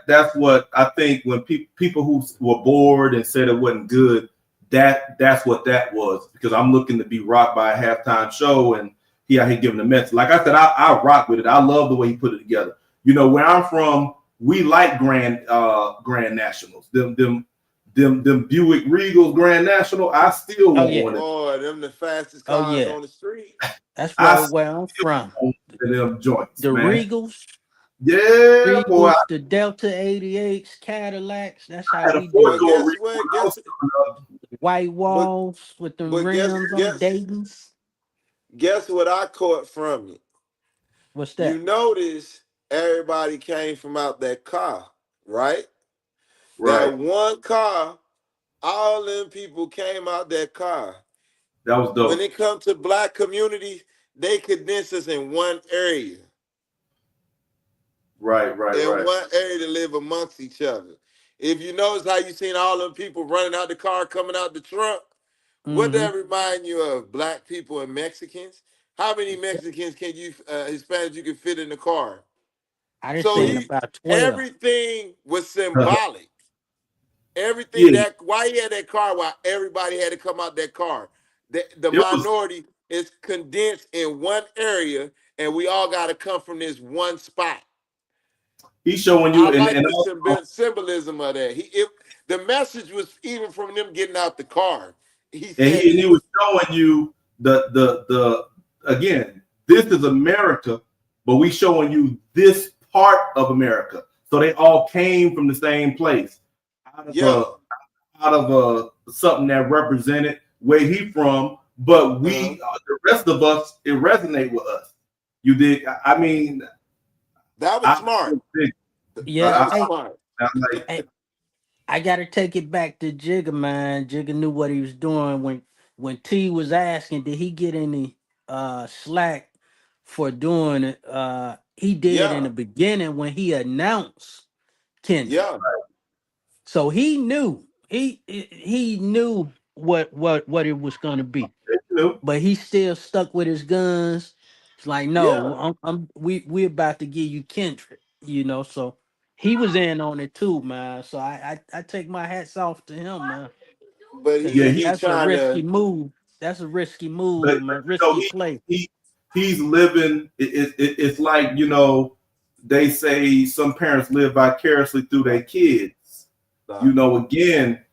[SPEAKER 3] that's what I think when people who were bored and said it wasn't good, that's what that was. Because I'm looking to be rocked by a halftime show, and he out here giving the message. Like I said, I rock with it. I love the way he put it together. You know, where I'm from, we like Grand Nationals. Them Buick Regals Grand National. I still
[SPEAKER 1] Oh
[SPEAKER 3] want
[SPEAKER 1] yeah.
[SPEAKER 3] one.
[SPEAKER 2] Boy, them the fastest
[SPEAKER 1] Oh
[SPEAKER 2] cars
[SPEAKER 1] yeah.
[SPEAKER 2] on the street.
[SPEAKER 1] That's
[SPEAKER 3] I
[SPEAKER 1] where I'm
[SPEAKER 3] still
[SPEAKER 1] from.
[SPEAKER 3] want one of them joints,
[SPEAKER 1] The
[SPEAKER 3] man.
[SPEAKER 1] Regals,
[SPEAKER 3] Yeah, boy. I
[SPEAKER 1] Regals, the Delta 88s, Cadillacs. That's how
[SPEAKER 3] had a
[SPEAKER 1] we
[SPEAKER 3] four
[SPEAKER 1] do
[SPEAKER 2] But
[SPEAKER 1] it.
[SPEAKER 3] door
[SPEAKER 2] guess
[SPEAKER 3] Regal
[SPEAKER 2] what?
[SPEAKER 3] when I was coming up.
[SPEAKER 1] White
[SPEAKER 2] But
[SPEAKER 1] walls with them
[SPEAKER 2] but guess
[SPEAKER 1] rims on
[SPEAKER 2] guess
[SPEAKER 1] Dayton's.
[SPEAKER 2] guess what I caught from you.
[SPEAKER 1] What's
[SPEAKER 2] You
[SPEAKER 1] that?
[SPEAKER 2] notice everybody came from out that car, right? That
[SPEAKER 3] Right.
[SPEAKER 2] one car, all them people came out that car.
[SPEAKER 3] That was
[SPEAKER 2] When
[SPEAKER 3] dope.
[SPEAKER 2] it comes to black communities, they condense us
[SPEAKER 3] Right, right,
[SPEAKER 2] in
[SPEAKER 3] right.
[SPEAKER 2] one area to live amongst each other. If you notice how you seen all them people running out the car, coming out the trunk, what
[SPEAKER 1] Mm-hmm.
[SPEAKER 2] that remind you of? Black people and Mexicans. How many Mexicans can you Hispanics you can fit in the car?
[SPEAKER 1] I done
[SPEAKER 2] So
[SPEAKER 1] seen
[SPEAKER 3] Mm.
[SPEAKER 2] he
[SPEAKER 1] about 12.
[SPEAKER 2] everything was symbolic. Everything
[SPEAKER 3] Yeah,
[SPEAKER 2] that why he had that car, why everybody had to come out that car. The
[SPEAKER 3] it was.
[SPEAKER 2] minority is condensed in one area, and we all got to come from this one spot.
[SPEAKER 3] He's showing
[SPEAKER 2] I
[SPEAKER 3] you,
[SPEAKER 2] like
[SPEAKER 3] and
[SPEAKER 2] the
[SPEAKER 3] also,
[SPEAKER 2] symbolism of that. The message was even from them getting out the car. He
[SPEAKER 3] and
[SPEAKER 2] said
[SPEAKER 3] he
[SPEAKER 2] this.
[SPEAKER 3] was showing you the again. This is America, but we showing you this part of America. So they all came from the same place, out of
[SPEAKER 2] Yeah.
[SPEAKER 3] a something that represented where he from. But
[SPEAKER 2] Uh-huh.
[SPEAKER 3] the rest of us, it resonate with us. You did. I mean,
[SPEAKER 2] That was
[SPEAKER 3] I
[SPEAKER 2] smart.
[SPEAKER 1] Yeah,
[SPEAKER 2] That
[SPEAKER 3] I,
[SPEAKER 2] was
[SPEAKER 1] hey,
[SPEAKER 2] smart.
[SPEAKER 3] I'm like,
[SPEAKER 1] hey, I gotta take it back to Jigga, man. Jigga knew what he was doing when T was asking, did he get any slack for doing it? He did in
[SPEAKER 2] Yeah.
[SPEAKER 1] the beginning when he announced Kendrick.
[SPEAKER 2] Yeah.
[SPEAKER 1] So he knew. He knew what it was gonna be.
[SPEAKER 3] you know,
[SPEAKER 1] But he still stuck with his guns. It's like, no,
[SPEAKER 2] Yeah.
[SPEAKER 1] we about to give you Kendrick, So he was in on it too, man. So I take my hats off to him, man,
[SPEAKER 2] But
[SPEAKER 1] because
[SPEAKER 3] yeah,
[SPEAKER 2] he
[SPEAKER 1] that's a
[SPEAKER 2] trying
[SPEAKER 1] risky
[SPEAKER 2] to.
[SPEAKER 1] move. That's a risky move,
[SPEAKER 3] but
[SPEAKER 1] man.
[SPEAKER 3] you know
[SPEAKER 1] Risky play.
[SPEAKER 3] he's living. It's like they say some parents live vicariously through their kids.
[SPEAKER 2] Stop.
[SPEAKER 3] Again,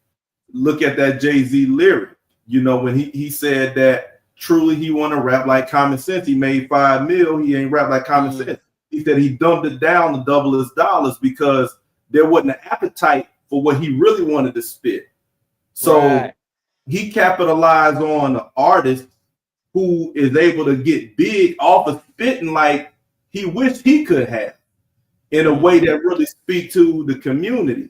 [SPEAKER 3] look at that Jay-Z lyric. When he said that truly he want to rap like Common Sense. He made 5 mil. He ain't rap like Common
[SPEAKER 1] Mm,
[SPEAKER 3] Sense. He said he dumbed it down to double his dollars because there wasn't an appetite for what he really wanted to spit. So
[SPEAKER 1] right.
[SPEAKER 3] he capitalized on an artist who is able to get big off of spitting like he wished he could have in a way
[SPEAKER 1] Hmm.
[SPEAKER 3] that really speak to the community.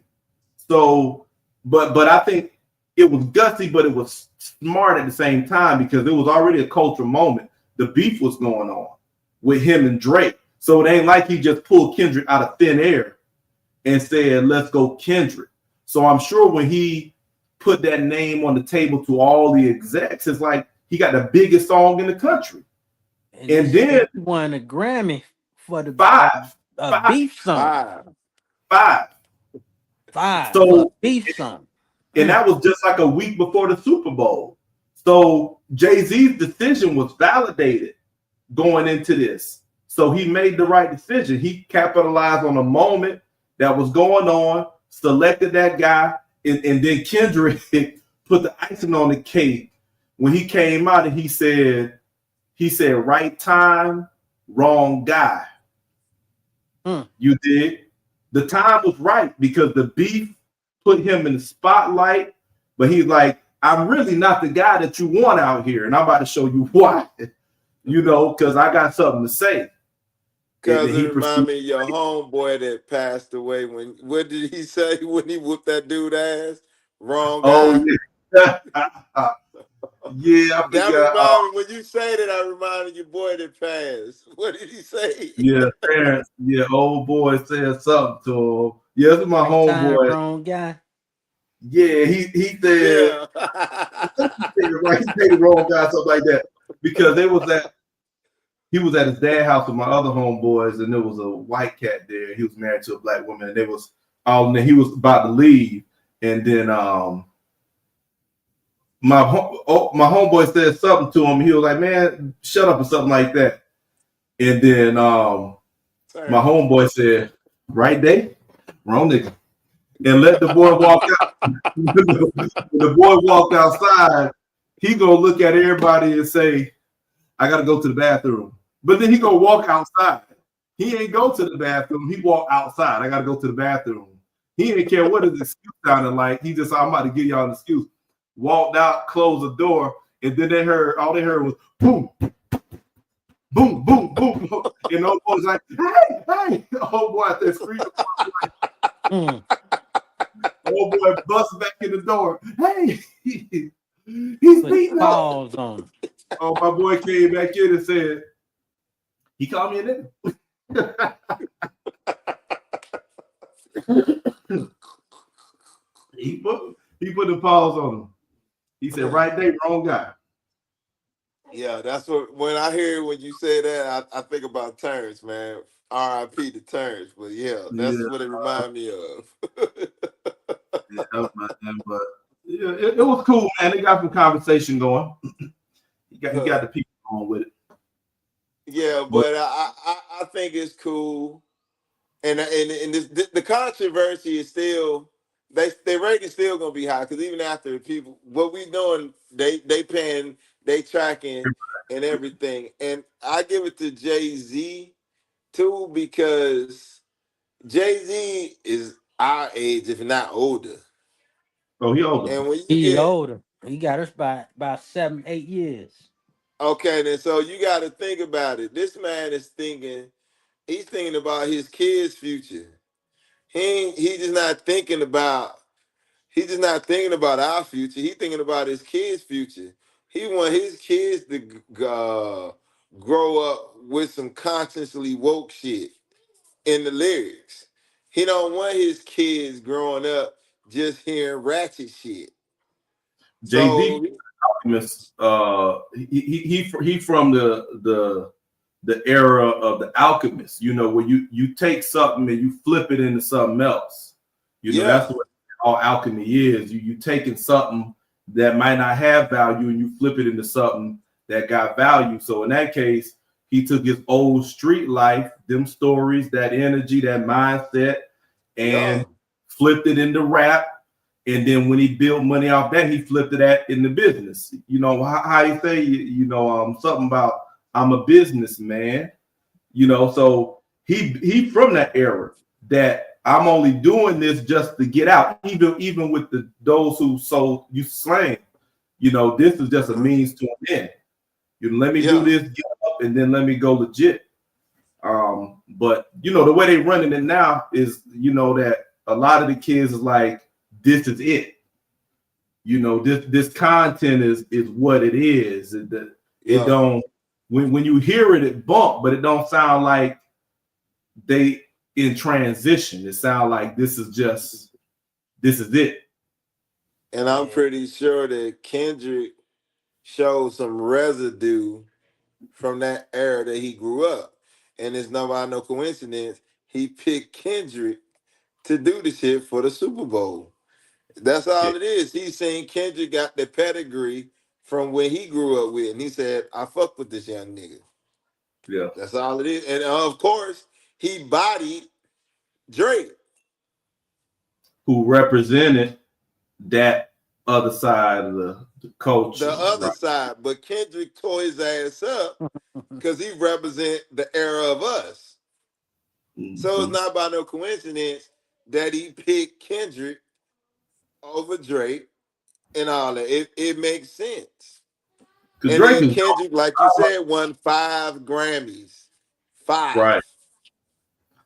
[SPEAKER 3] So, but I think it was gutsy, but it was smart at the same time because it was already a cultural moment. The beef was going on with him and Drake. So it ain't like he just pulled Kendrick out of thin air and said, let's go Kendrick. So I'm sure when he put that name on the table to all the execs, it's like he got the biggest song in the country.
[SPEAKER 1] And
[SPEAKER 3] And
[SPEAKER 1] this
[SPEAKER 3] then
[SPEAKER 1] he won a Grammy for the
[SPEAKER 3] five, five,
[SPEAKER 1] beef song.
[SPEAKER 2] Five.
[SPEAKER 3] five.
[SPEAKER 1] Five for a
[SPEAKER 3] So,
[SPEAKER 1] beef song.
[SPEAKER 3] and
[SPEAKER 1] Mm.
[SPEAKER 3] that was just like a week before the Super Bowl. So Jay-Z's decision was validated going into this. So he made the right decision. He capitalized on a moment that was going on, selected that guy, and then Kendrick put the icing on the cake when he came out and he said, right time, wrong guy.
[SPEAKER 1] Mm.
[SPEAKER 3] You did. The time was right because the beef put him in the spotlight, but he's like, I'm really not the guy that you want out here, and I'm about to show you why. Because I got something to say. And
[SPEAKER 2] Cause it
[SPEAKER 3] he
[SPEAKER 2] remind
[SPEAKER 3] proceeded.
[SPEAKER 2] me of your homeboy that passed away. What did he say when he whooped that dude ass? Wrong
[SPEAKER 3] Oh
[SPEAKER 2] guy.
[SPEAKER 3] yeah, Yeah, I
[SPEAKER 2] That
[SPEAKER 3] forgot.
[SPEAKER 2] reminded when you say that, I reminded your boy that passed. What did he say?
[SPEAKER 3] Yeah, Terrence. Yeah, old boy said something to him. Yeah, this is my
[SPEAKER 1] Right time,
[SPEAKER 3] homeboy.
[SPEAKER 1] wrong guy.
[SPEAKER 3] Yeah, he said
[SPEAKER 2] Yeah.
[SPEAKER 3] he said it right. He said the wrong guy, something like that. Because they was at he was at his dad's house with my other homeboys, and there was a white cat there. He was married to a black woman, and they was and then he was about to leave, and then my homeboy said something to him. He was like, "Man, shut up," or something like that. And then my
[SPEAKER 2] Turn.
[SPEAKER 3] homeboy said, "Right day, wrong nigga," and let the boy walk out. When the boy walked outside, he gonna look at everybody and say, "I gotta go to the bathroom." But then he gonna walk outside. He ain't go to the bathroom. He walk outside. I gotta go to the bathroom. He didn't care what his excuse sounded like. He just, I'm about to give y'all an excuse. Walked out, closed the door, and then all they heard was boom, boom, boom, boom, boom. And old boy's like, hey, hey. Old boy out there screaming.
[SPEAKER 1] Mm.
[SPEAKER 3] Old boy busts back in the door. Hey, he's
[SPEAKER 1] Put
[SPEAKER 3] beating up.
[SPEAKER 1] paws on.
[SPEAKER 3] Oh, my boy came back in and said, he called me a nigga. he put the paws on him. He said, right there, wrong guy.
[SPEAKER 2] Yeah, that's what when I hear when you say that, I think about Terrence, man. R.I.P. to Terrence. But yeah, that's
[SPEAKER 3] Yeah,
[SPEAKER 2] what it remind me of.
[SPEAKER 3] yeah, man, but yeah, it was cool, man. They got some conversation going. He got the people going with it.
[SPEAKER 2] Yeah,
[SPEAKER 3] But
[SPEAKER 2] but I think it's cool, and the controversy is still they rating still gonna be high because even after people what we doing they paying they tracking and everything, and I give it to Jay-Z too because Jay-Z is our age if not older,
[SPEAKER 3] oh, he older.
[SPEAKER 2] and when you
[SPEAKER 1] He
[SPEAKER 2] get
[SPEAKER 1] older. He got us by 7, 8 years.
[SPEAKER 2] okay then so you got to think about it. This man is thinking he's thinking about his kids' future. He just not thinking about our future. He thinking about his kids' future. He want his kids to grow up with some consciously woke shit in the lyrics. He don't want his kids growing up just hearing ratchet shit.
[SPEAKER 3] Jay Z,
[SPEAKER 2] So
[SPEAKER 3] he from the era of the alchemist. You know, where you take something and you flip it into something else. You know, that's
[SPEAKER 2] yeah,
[SPEAKER 3] what all alchemy is. You taking something that might not have value and you flip it into something that got value. So in that case, he took his old street life, them stories, that energy, that mindset,
[SPEAKER 2] yeah,
[SPEAKER 3] and flipped it into rap. And then when he built money off that, he flipped it at in the business. You know how he say, something about I'm a businessman. You know, so he from that era that I'm only doing this just to get out. Even with those who sold you slang, you know, this is just a
[SPEAKER 2] uh-huh.
[SPEAKER 3] means to an end. You let me do
[SPEAKER 2] Yeah,
[SPEAKER 3] this, get up, and then let me go legit. But you know, the way they running it now is, you know, that a lot of the kids is like, this is it. You know, this content is what it is. It
[SPEAKER 2] yeah.
[SPEAKER 3] don't when you hear it, it bump, but it don't sound like they in transition. It sounds like this is it.
[SPEAKER 2] And I'm
[SPEAKER 1] Yeah.
[SPEAKER 2] pretty sure that Kendrick showed some residue from that era that he grew up. And it's not by no coincidence he picked Kendrick to do the shit for the Super Bowl. That's
[SPEAKER 3] Yeah,
[SPEAKER 2] all it is. He's saying Kendrick got the pedigree from where he grew up with. And he said, I fuck with this young nigga.
[SPEAKER 3] yeah.
[SPEAKER 2] That's all it is. And of course, he bodied Drake,
[SPEAKER 3] Who represented that other side of the
[SPEAKER 2] the
[SPEAKER 3] culture,
[SPEAKER 2] other
[SPEAKER 3] right?
[SPEAKER 2] side. But Kendrick tore his ass up because he represent the era of us. So it's
[SPEAKER 3] Mm-hmm.
[SPEAKER 2] not by no coincidence that he picked Kendrick over Drake and all that. It makes sense.
[SPEAKER 3] Because
[SPEAKER 2] And
[SPEAKER 3] Drake
[SPEAKER 2] then
[SPEAKER 3] is
[SPEAKER 2] Kendrick, like you said, won 5 Grammys. Five.
[SPEAKER 3] right.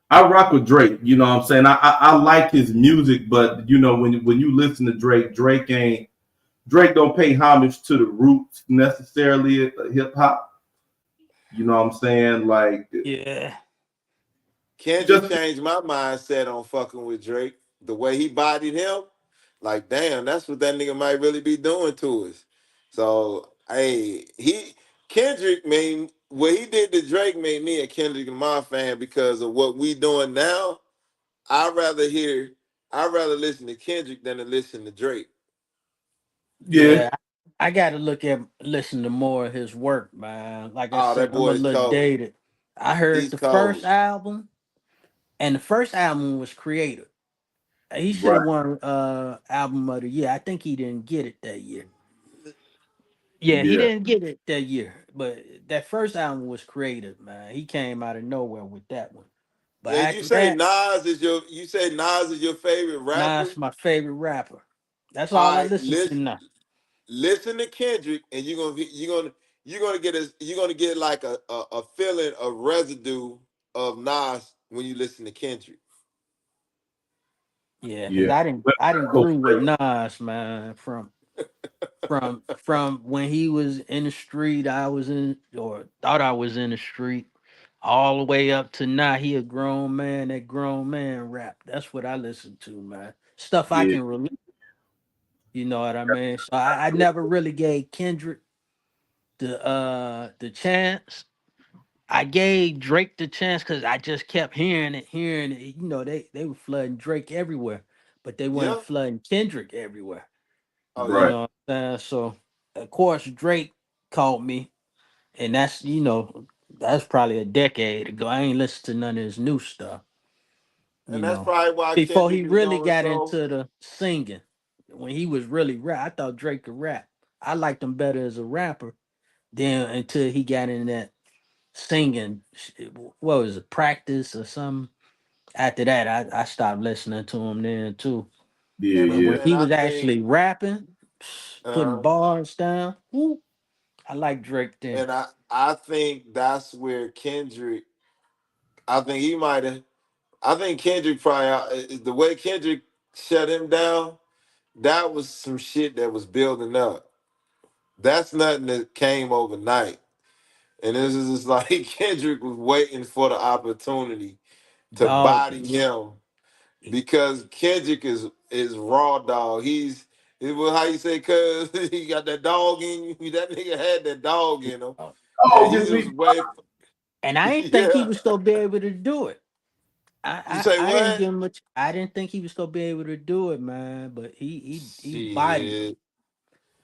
[SPEAKER 3] I rock with Drake. You know what I'm saying? I like his music, but you know when you listen to Drake, Drake ain't Drake don't pay homage to the roots necessarily of hip hop. You know what I'm saying? Like
[SPEAKER 1] Yeah.
[SPEAKER 2] Kendrick
[SPEAKER 3] just
[SPEAKER 2] changed my mindset on fucking with Drake. The way he bodied him, like damn, that's what that nigga might really be doing to us. So hey, Kendrick made what he did to Drake made me a Kendrick Lamar fan because of what we doing now. I'd rather hear, I'd rather listen to Kendrick than to listen to Drake.
[SPEAKER 3] yeah,
[SPEAKER 1] Yeah. I gotta listen to more of his work, man. Like I
[SPEAKER 2] Oh,
[SPEAKER 1] said,
[SPEAKER 2] that
[SPEAKER 1] I'm a
[SPEAKER 2] boy is
[SPEAKER 1] little
[SPEAKER 2] cold.
[SPEAKER 1] dated. I heard
[SPEAKER 2] He's
[SPEAKER 1] the first
[SPEAKER 2] cold.
[SPEAKER 1] album, and the first album was creative. He should
[SPEAKER 3] right.
[SPEAKER 1] have won album of the year. I think he didn't get it that year. Yeah, he
[SPEAKER 3] Yeah.
[SPEAKER 1] didn't get it that year. But that first album was creative, man. He came out of nowhere with that one. But
[SPEAKER 2] And you
[SPEAKER 1] after
[SPEAKER 2] say
[SPEAKER 1] that,
[SPEAKER 2] Nas is your, you say Nas is your favorite rapper.
[SPEAKER 1] Nas my favorite rapper. That's all
[SPEAKER 2] All
[SPEAKER 1] I
[SPEAKER 2] right,
[SPEAKER 1] listen to now.
[SPEAKER 2] listen to Kendrick, and you're gonna get like a feeling of residue of Nas when you listen to Kendrick.
[SPEAKER 1] Yeah, because
[SPEAKER 3] Yeah.
[SPEAKER 1] I didn't
[SPEAKER 3] Cool.
[SPEAKER 1] grew with Nas, man, from when he was in the street, I was in or thought I was in the street, all the way up to now. He a grown man. That grown man rap. That's what I listen to, man. Stuff I
[SPEAKER 3] Yeah.
[SPEAKER 1] can relate. You know what I mean? So I never really gave Kendrick the chance. I gave Drake the chance because I just kept hearing it. You know, they were flooding Drake everywhere, but they weren't
[SPEAKER 2] Yeah.
[SPEAKER 1] flooding Kendrick everywhere.
[SPEAKER 2] Oh
[SPEAKER 1] You
[SPEAKER 2] yeah.
[SPEAKER 3] Right.
[SPEAKER 1] know what I'm saying? So of course Drake called me, and that's probably a decade ago. I ain't listened to none of his new stuff.
[SPEAKER 2] And
[SPEAKER 1] You
[SPEAKER 2] that's
[SPEAKER 1] know,
[SPEAKER 2] probably why
[SPEAKER 1] before
[SPEAKER 2] Kendrick
[SPEAKER 1] he
[SPEAKER 2] is
[SPEAKER 1] really
[SPEAKER 2] doing
[SPEAKER 1] got
[SPEAKER 2] so.
[SPEAKER 1] into the singing, when he was really rap, I thought Drake could rap. I liked him better as a rapper. Then until he got in that singing, what was it, practice or something? After that, I stopped listening to him then too.
[SPEAKER 3] Yeah.
[SPEAKER 2] And
[SPEAKER 1] But
[SPEAKER 3] Yeah.
[SPEAKER 1] when
[SPEAKER 2] and
[SPEAKER 1] he
[SPEAKER 2] I
[SPEAKER 1] was
[SPEAKER 2] think
[SPEAKER 1] actually rapping, putting
[SPEAKER 2] uh
[SPEAKER 1] bars down, whoo, I like Drake then.
[SPEAKER 2] and I think that's where Kendrick. I think he might have. I think Kendrick probably the way Kendrick shut him down. That was some shit that was building up. That's nothing that came overnight. And this is just like Kendrick was waiting for the opportunity to
[SPEAKER 1] Dog.
[SPEAKER 2] body him because Kendrick is raw dog. It was how you say, cuz he got that dog in you. That nigga had that dog in him. And
[SPEAKER 3] Oh,
[SPEAKER 2] he
[SPEAKER 3] give
[SPEAKER 2] was
[SPEAKER 3] me.
[SPEAKER 2] waiting.
[SPEAKER 1] And I didn't think he
[SPEAKER 2] Yeah.
[SPEAKER 1] was gonna be able to do it.
[SPEAKER 2] You say
[SPEAKER 1] I didn't
[SPEAKER 2] what?
[SPEAKER 1] give him much. I didn't think he was gonna be able to do it, man. But he bodied him.
[SPEAKER 2] Shit.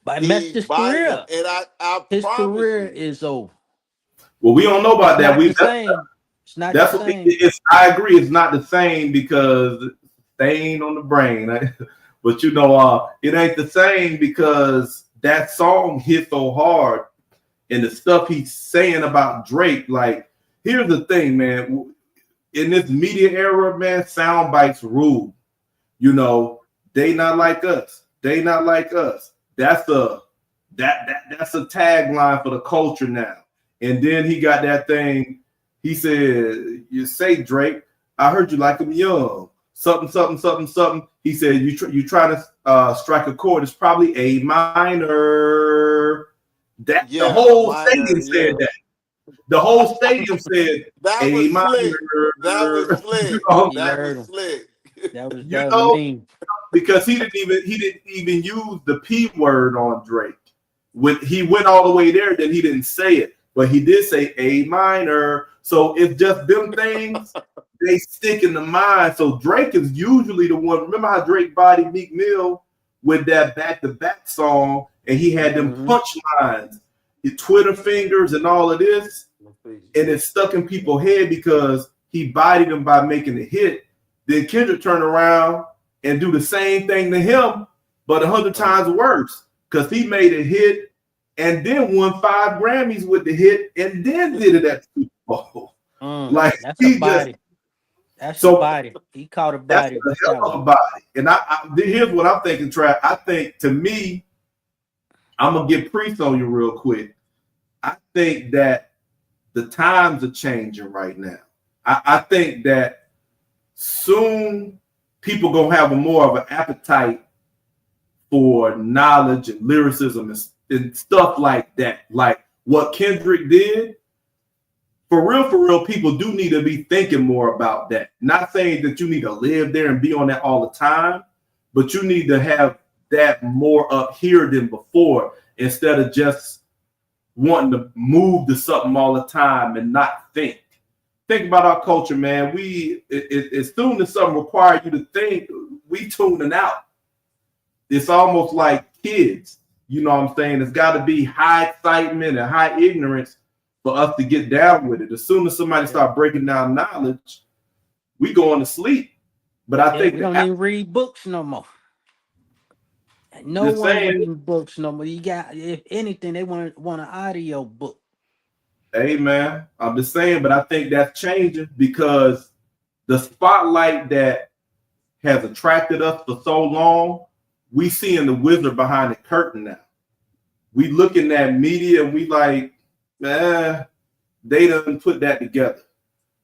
[SPEAKER 1] But messed
[SPEAKER 2] He
[SPEAKER 1] his
[SPEAKER 2] bodied
[SPEAKER 1] career
[SPEAKER 2] him.
[SPEAKER 1] up.
[SPEAKER 2] And I
[SPEAKER 1] His
[SPEAKER 2] promise
[SPEAKER 1] career
[SPEAKER 2] you.
[SPEAKER 1] is over.
[SPEAKER 3] Well, we don't know
[SPEAKER 1] It's
[SPEAKER 3] about that.
[SPEAKER 1] not
[SPEAKER 3] We
[SPEAKER 1] the same. It's not the
[SPEAKER 3] that's what
[SPEAKER 1] same.
[SPEAKER 3] it's. I agree. It's not the same because stain on the brain. But you know, it ain't the same because that song hit so hard, and the stuff he's saying about Drake. Like, here's the thing, man. In this media era, man, sound bites rule. You know, they not like us. They not like us. That's a tagline for the culture now. And then he got that thing. He said, "You say Drake, I heard you like him young. Something, something, something, something." He said, "You trying to strike a chord? It's probably A minor." That the
[SPEAKER 2] Yeah, a
[SPEAKER 3] whole
[SPEAKER 2] minor,
[SPEAKER 3] stadium said
[SPEAKER 2] yeah.
[SPEAKER 3] that. The whole stadium said
[SPEAKER 2] That
[SPEAKER 3] A
[SPEAKER 2] was slick.
[SPEAKER 3] minor.
[SPEAKER 2] That was
[SPEAKER 3] You
[SPEAKER 2] slick.
[SPEAKER 3] know,
[SPEAKER 1] You
[SPEAKER 2] That
[SPEAKER 1] heard
[SPEAKER 2] was
[SPEAKER 1] him.
[SPEAKER 2] slick.
[SPEAKER 3] you
[SPEAKER 1] That was
[SPEAKER 3] know,
[SPEAKER 1] mean.
[SPEAKER 3] because he didn't use the P word on Drake. When he went all the way there, then he didn't say it, but he did say A minor. So it's just them things they stick in the mind. So Drake is usually the one. Remember how Drake bodied Meek Mill with that back to back song, and he had them
[SPEAKER 1] Hmm.
[SPEAKER 3] punchlines, the Twitter fingers, and all of this, and it stuck in people's head because he bodied them by making a hit. Then Kendrick turned around and do the same thing to him, but 100 times worse because he made a hit and then won 5 Grammys with the hit and then did it at the Super Bowl. Like
[SPEAKER 1] That's a
[SPEAKER 3] he just
[SPEAKER 1] body. That's a
[SPEAKER 3] so
[SPEAKER 1] body. He caught a
[SPEAKER 3] that's
[SPEAKER 1] body
[SPEAKER 3] a
[SPEAKER 1] with that
[SPEAKER 3] hell of
[SPEAKER 1] one.
[SPEAKER 3] a body. And here's what I'm thinking, Trav. I think to me, I'm gonna get Priest on you real quick. I think that the times are changing right now. I think that soon people gonna have a more of an appetite for knowledge and lyricism and stuff like that. Like what Kendrick did, for real, people do need to be thinking more about that. Not saying that you need to live there and be on that all the time, but you need to have that more up here than before instead of just wanting to move to something all the time and not think. Think about our culture, man. As soon as something requires you to think, we tuning out. It's almost like kids. You know what I'm saying? It's got to be high excitement and high ignorance for us to get down with it. As soon as somebody start breaking down knowledge, we going to sleep. But I
[SPEAKER 1] Yeah,
[SPEAKER 3] think
[SPEAKER 1] we don't even read books no more. No
[SPEAKER 3] the
[SPEAKER 1] one
[SPEAKER 3] saying,
[SPEAKER 1] reading books no more. You got, if anything, they want an audio book.
[SPEAKER 3] hey man, I'm just saying, but I think that's changing because the spotlight that has attracted us for so long, we seeing the wizard behind the curtain now. We looking at media and we like, man, they done put that together.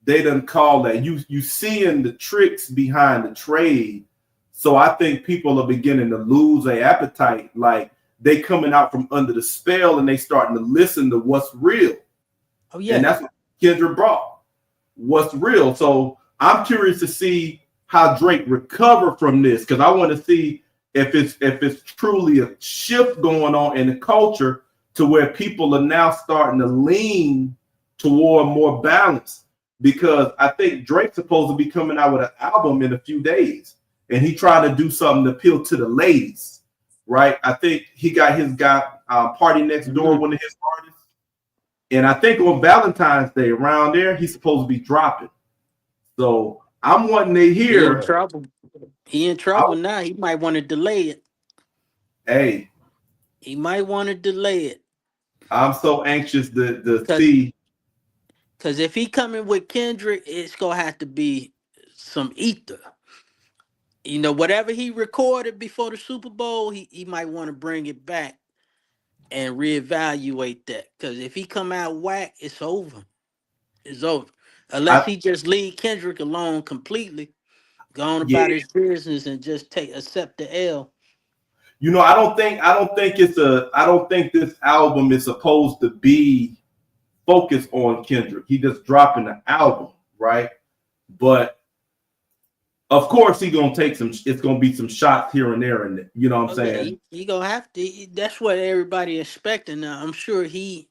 [SPEAKER 3] They done call that. You seeing the tricks behind the trade. So I think people are beginning to lose their appetite. Like they coming out from under the spell and they starting to listen to what's real.
[SPEAKER 1] Oh
[SPEAKER 3] And
[SPEAKER 1] yeah.
[SPEAKER 3] that's what Kendrick brought. What's real. So I'm curious to see how Drake recover from this because I want to see if it's truly a shift going on in the culture to where people are now starting to lean toward more balance. Because I think Drake's supposed to be coming out with an album in a few days, and he trying to do something to appeal to the ladies, right? I think he got his guy Party Next Door,
[SPEAKER 1] Mhm.
[SPEAKER 3] one of his artists, and I think on Valentine's Day around there he's supposed to be dropping. So I'm wanting to
[SPEAKER 1] He in
[SPEAKER 2] Yeah.
[SPEAKER 3] hear.
[SPEAKER 1] trouble. He in trouble now. He might want to delay it.
[SPEAKER 3] Hey,
[SPEAKER 1] He might want to delay it.
[SPEAKER 3] I'm so anxious to
[SPEAKER 1] Cause,
[SPEAKER 3] see.
[SPEAKER 1] Cause if he coming with Kendrick, it's gonna have to be some ether. Whatever he recorded before the Super Bowl, he might want to bring it back and reevaluate that. Cause if he come out whack, it's over. It's over. Unless
[SPEAKER 3] I
[SPEAKER 1] he just leave Kendrick alone completely, go on
[SPEAKER 3] Yeah,
[SPEAKER 1] about his business and just accept the L.
[SPEAKER 3] I don't think this album is supposed to be focused on Kendrick. He just dropping an album, right? But of course he gonna take some. It's gonna be some shots here and there, and you know what I'm
[SPEAKER 1] Oh yeah,
[SPEAKER 3] saying,
[SPEAKER 1] he gonna have to. That's what everybody expecting now. I'm sure he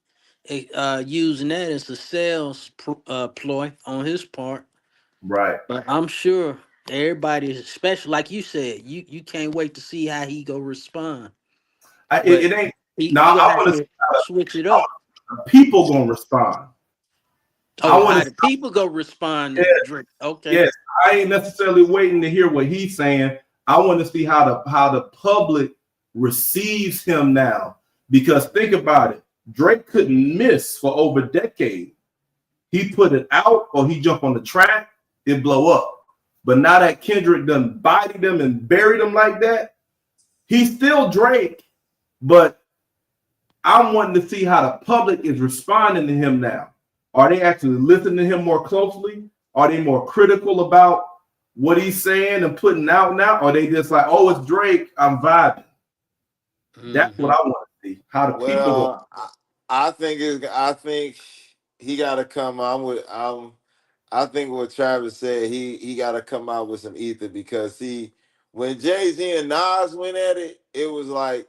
[SPEAKER 1] using that as a sales ploy on his part.
[SPEAKER 3] right?
[SPEAKER 1] But I'm sure everybody, especially like you said, you can't wait to see how he go respond. But
[SPEAKER 3] It ain't.
[SPEAKER 1] he
[SPEAKER 3] Now
[SPEAKER 1] gonna
[SPEAKER 3] I
[SPEAKER 1] have
[SPEAKER 3] want to see
[SPEAKER 1] to switch it
[SPEAKER 3] how
[SPEAKER 1] up.
[SPEAKER 3] the people gonna respond. I
[SPEAKER 1] Oh,
[SPEAKER 3] want
[SPEAKER 1] how
[SPEAKER 3] to
[SPEAKER 1] the people go respond to
[SPEAKER 3] see.
[SPEAKER 1] Drake? Okay.
[SPEAKER 3] Yes, I ain't necessarily waiting to hear what he's saying. I want to see how the public receives him now. Because think about it, Drake couldn't miss for over a decade. He put it out or he jump on the track, it blow up. But now that Kendrick done bodied him and buried him like that, he's still Drake. But I'm wanting to see how the public is responding to him now. Are they actually listening to him more closely? Are they more critical about what he's saying and putting out now? Or are they just like, oh, it's Drake, I'm vibing? That's what
[SPEAKER 1] Hmm.
[SPEAKER 3] I want to see. How the people go.
[SPEAKER 2] Well, I think he got to come. I think what Travis said. He got to come out with some ether because see, when Jay Z and Nas went at it, it was like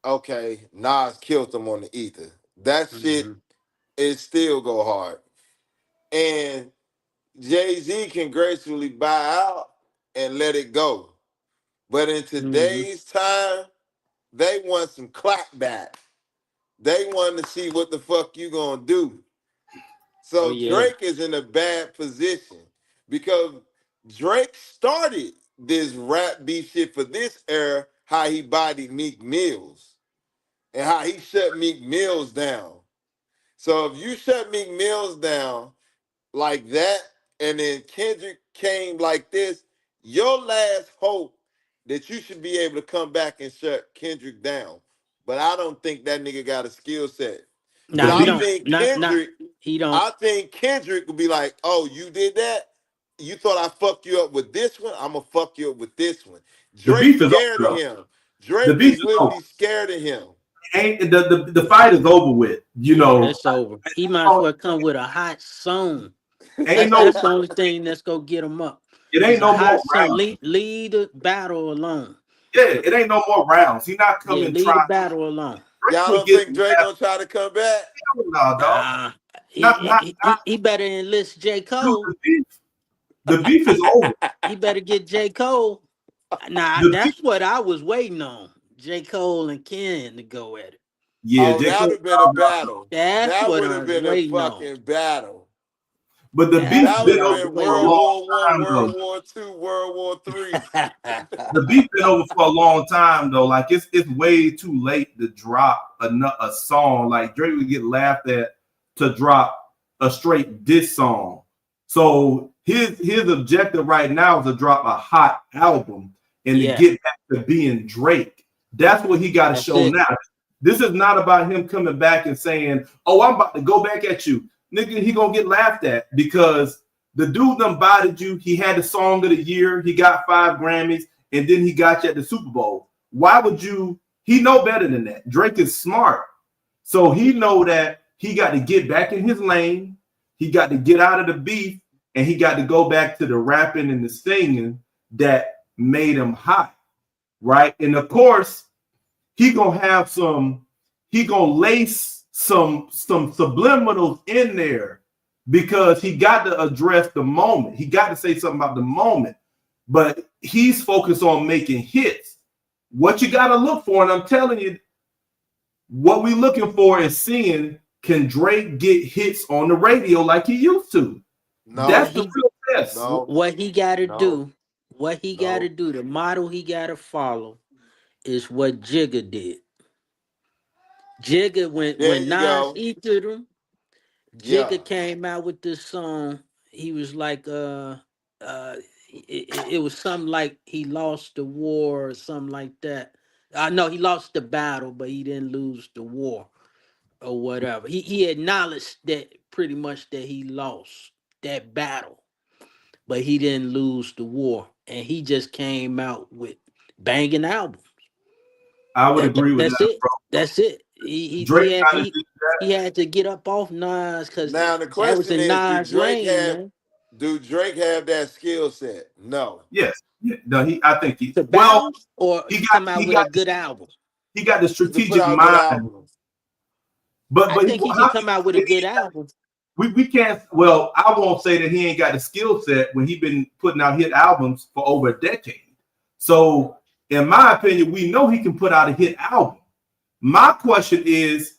[SPEAKER 2] okay, Nas killed him on the ether. That shit
[SPEAKER 1] Hmm.
[SPEAKER 2] it still go hard, and Jay Z can gracefully buy out and let it go. But in
[SPEAKER 1] Hmm.
[SPEAKER 2] today's time, they want some clapback. They want to see what the fuck you gonna do.
[SPEAKER 1] Oh
[SPEAKER 2] So
[SPEAKER 1] yeah.
[SPEAKER 2] Drake is in a bad position because Drake started this rap beef shit for this era, how he bodied Meek Mills and how he shut Meek Mills down. So if you shut Meek Mills down like that, and then Kendrick came like this, your last hope that you should be able to come back and shut Kendrick down. But I don't think that nigga got a skill set. Cause
[SPEAKER 1] Nah,
[SPEAKER 3] The
[SPEAKER 1] he
[SPEAKER 2] I
[SPEAKER 3] beef,
[SPEAKER 1] don't.
[SPEAKER 2] think
[SPEAKER 1] Not
[SPEAKER 2] Kendrick,
[SPEAKER 1] he don't.
[SPEAKER 2] I think Kendrick would be like, oh, you did that? You thought I fucked you up with this one? I'm gonna fuck you up with this one.
[SPEAKER 3] the
[SPEAKER 2] Drake
[SPEAKER 3] beef is
[SPEAKER 2] scared
[SPEAKER 3] over
[SPEAKER 2] of
[SPEAKER 3] though.
[SPEAKER 2] him.
[SPEAKER 3] The
[SPEAKER 2] Drake
[SPEAKER 3] beef
[SPEAKER 2] is
[SPEAKER 3] is over.
[SPEAKER 2] literally scared of him.
[SPEAKER 3] Ain't the fight is over with. You
[SPEAKER 1] Yeah,
[SPEAKER 3] know,
[SPEAKER 1] that's over. He might as well come with a hot song.
[SPEAKER 3] ain't
[SPEAKER 1] That's
[SPEAKER 3] no
[SPEAKER 1] that's the only thing that's gonna get him up.
[SPEAKER 3] it
[SPEAKER 1] It's
[SPEAKER 3] ain't
[SPEAKER 1] a
[SPEAKER 3] no more
[SPEAKER 1] hot song.
[SPEAKER 3] rounds.
[SPEAKER 1] Lead the battle alone.
[SPEAKER 3] Yeah, it ain't no more rounds. He not
[SPEAKER 1] Yeah,
[SPEAKER 3] coming
[SPEAKER 1] lead the
[SPEAKER 3] trying.
[SPEAKER 1] battle alone.
[SPEAKER 3] Drake
[SPEAKER 2] Y'all
[SPEAKER 3] would
[SPEAKER 2] don't
[SPEAKER 3] get
[SPEAKER 2] think Drake gonna try to come back?
[SPEAKER 3] nah, dog.
[SPEAKER 1] Nah,
[SPEAKER 3] Not
[SPEAKER 1] he better enlist J.
[SPEAKER 3] dude,
[SPEAKER 1] Cole.
[SPEAKER 3] the beef is over.
[SPEAKER 1] He better get J. Cole. Nah,
[SPEAKER 3] The beef,
[SPEAKER 1] that's what I was waiting on. J. Cole and Ken to go at it.
[SPEAKER 3] yeah,
[SPEAKER 2] Oh,
[SPEAKER 3] J.
[SPEAKER 2] that would
[SPEAKER 3] Cole.
[SPEAKER 2] have been a battle.
[SPEAKER 1] That's
[SPEAKER 2] That
[SPEAKER 1] what
[SPEAKER 2] would
[SPEAKER 1] I
[SPEAKER 2] have
[SPEAKER 1] was
[SPEAKER 2] been a
[SPEAKER 1] waiting on.
[SPEAKER 2] fucking battle.
[SPEAKER 3] But the beef
[SPEAKER 1] That's
[SPEAKER 2] That would
[SPEAKER 1] what
[SPEAKER 3] been
[SPEAKER 2] have
[SPEAKER 1] I
[SPEAKER 3] over
[SPEAKER 1] was
[SPEAKER 2] been
[SPEAKER 3] for a
[SPEAKER 1] waiting
[SPEAKER 2] World
[SPEAKER 1] on.
[SPEAKER 3] long
[SPEAKER 2] War One,
[SPEAKER 3] time though.
[SPEAKER 2] World War Two, World War Three.
[SPEAKER 3] The beef been over for a long time though. Like it's way too late to drop a song. Like Drake would get laughed at to drop a straight diss song. So his objective right now is to drop a hot album and to
[SPEAKER 1] Yeah,
[SPEAKER 3] get back to being Drake. That's what he got to
[SPEAKER 1] that's
[SPEAKER 3] show
[SPEAKER 1] it.
[SPEAKER 3] now. This is not about him coming back and saying, "Oh, I'm about to go back at you." Nigga, he gonna get laughed at because the dude done bodied you. He had the song of the year. He got 5 Grammys, and then he got you at the Super Bowl. Why would you? He know better than that. Drake is smart, so he know that he got to get back in his lane. He got to get out of the beef, and he got to go back to the rapping and the singing that made him hot, right? And of course, he gonna have some. He gonna lace some subliminals in there because he got to address the moment. He got to say something about the moment, but he's focused on making hits. What you got to look for, and I'm telling you, what we looking for is seeing can Drake get hits on the radio like he used to.
[SPEAKER 1] What
[SPEAKER 3] That's
[SPEAKER 2] No,
[SPEAKER 3] the
[SPEAKER 1] he
[SPEAKER 3] real test.
[SPEAKER 2] no,
[SPEAKER 1] what he got to
[SPEAKER 2] no,
[SPEAKER 1] do, what he got to
[SPEAKER 2] no.
[SPEAKER 1] do, the model he got to follow is what Jigga did. Jigga
[SPEAKER 2] There
[SPEAKER 1] when
[SPEAKER 2] you
[SPEAKER 1] Nas
[SPEAKER 2] go.
[SPEAKER 1] eated him,
[SPEAKER 2] Yeah.
[SPEAKER 1] Jigga came out with this song. He was like, it was something like he lost the war or something like that. I know he lost the battle, but he didn't lose the war or whatever. He acknowledged that pretty much that he lost that battle, but he didn't lose the war, and he just came out with banging album.
[SPEAKER 3] I would agree with
[SPEAKER 1] That's
[SPEAKER 3] that,
[SPEAKER 1] it.
[SPEAKER 3] bro.
[SPEAKER 1] That's it.
[SPEAKER 3] Drake kind of did
[SPEAKER 1] He
[SPEAKER 3] that.
[SPEAKER 1] had to get up off Nas because
[SPEAKER 2] Now the
[SPEAKER 1] that was
[SPEAKER 2] question
[SPEAKER 1] in
[SPEAKER 2] is,
[SPEAKER 1] Nas lane, man.
[SPEAKER 2] Do Drake have that skill set? No.
[SPEAKER 3] Yes, yeah, no, I think
[SPEAKER 1] To
[SPEAKER 3] well,
[SPEAKER 1] battle or
[SPEAKER 3] he
[SPEAKER 1] to
[SPEAKER 3] got
[SPEAKER 1] come out
[SPEAKER 3] he
[SPEAKER 1] with a
[SPEAKER 3] got
[SPEAKER 1] good album.
[SPEAKER 3] he got the
[SPEAKER 2] To put
[SPEAKER 3] strategic
[SPEAKER 2] out good
[SPEAKER 3] mind,
[SPEAKER 2] albums.
[SPEAKER 1] I
[SPEAKER 3] but
[SPEAKER 1] think he
[SPEAKER 3] how
[SPEAKER 1] could come out with a good album.
[SPEAKER 3] we can't. Well, I won't say that he ain't got the skill set when he been putting out hit albums for over a decade. So, in my opinion, we know he can put out a hit album. My question is,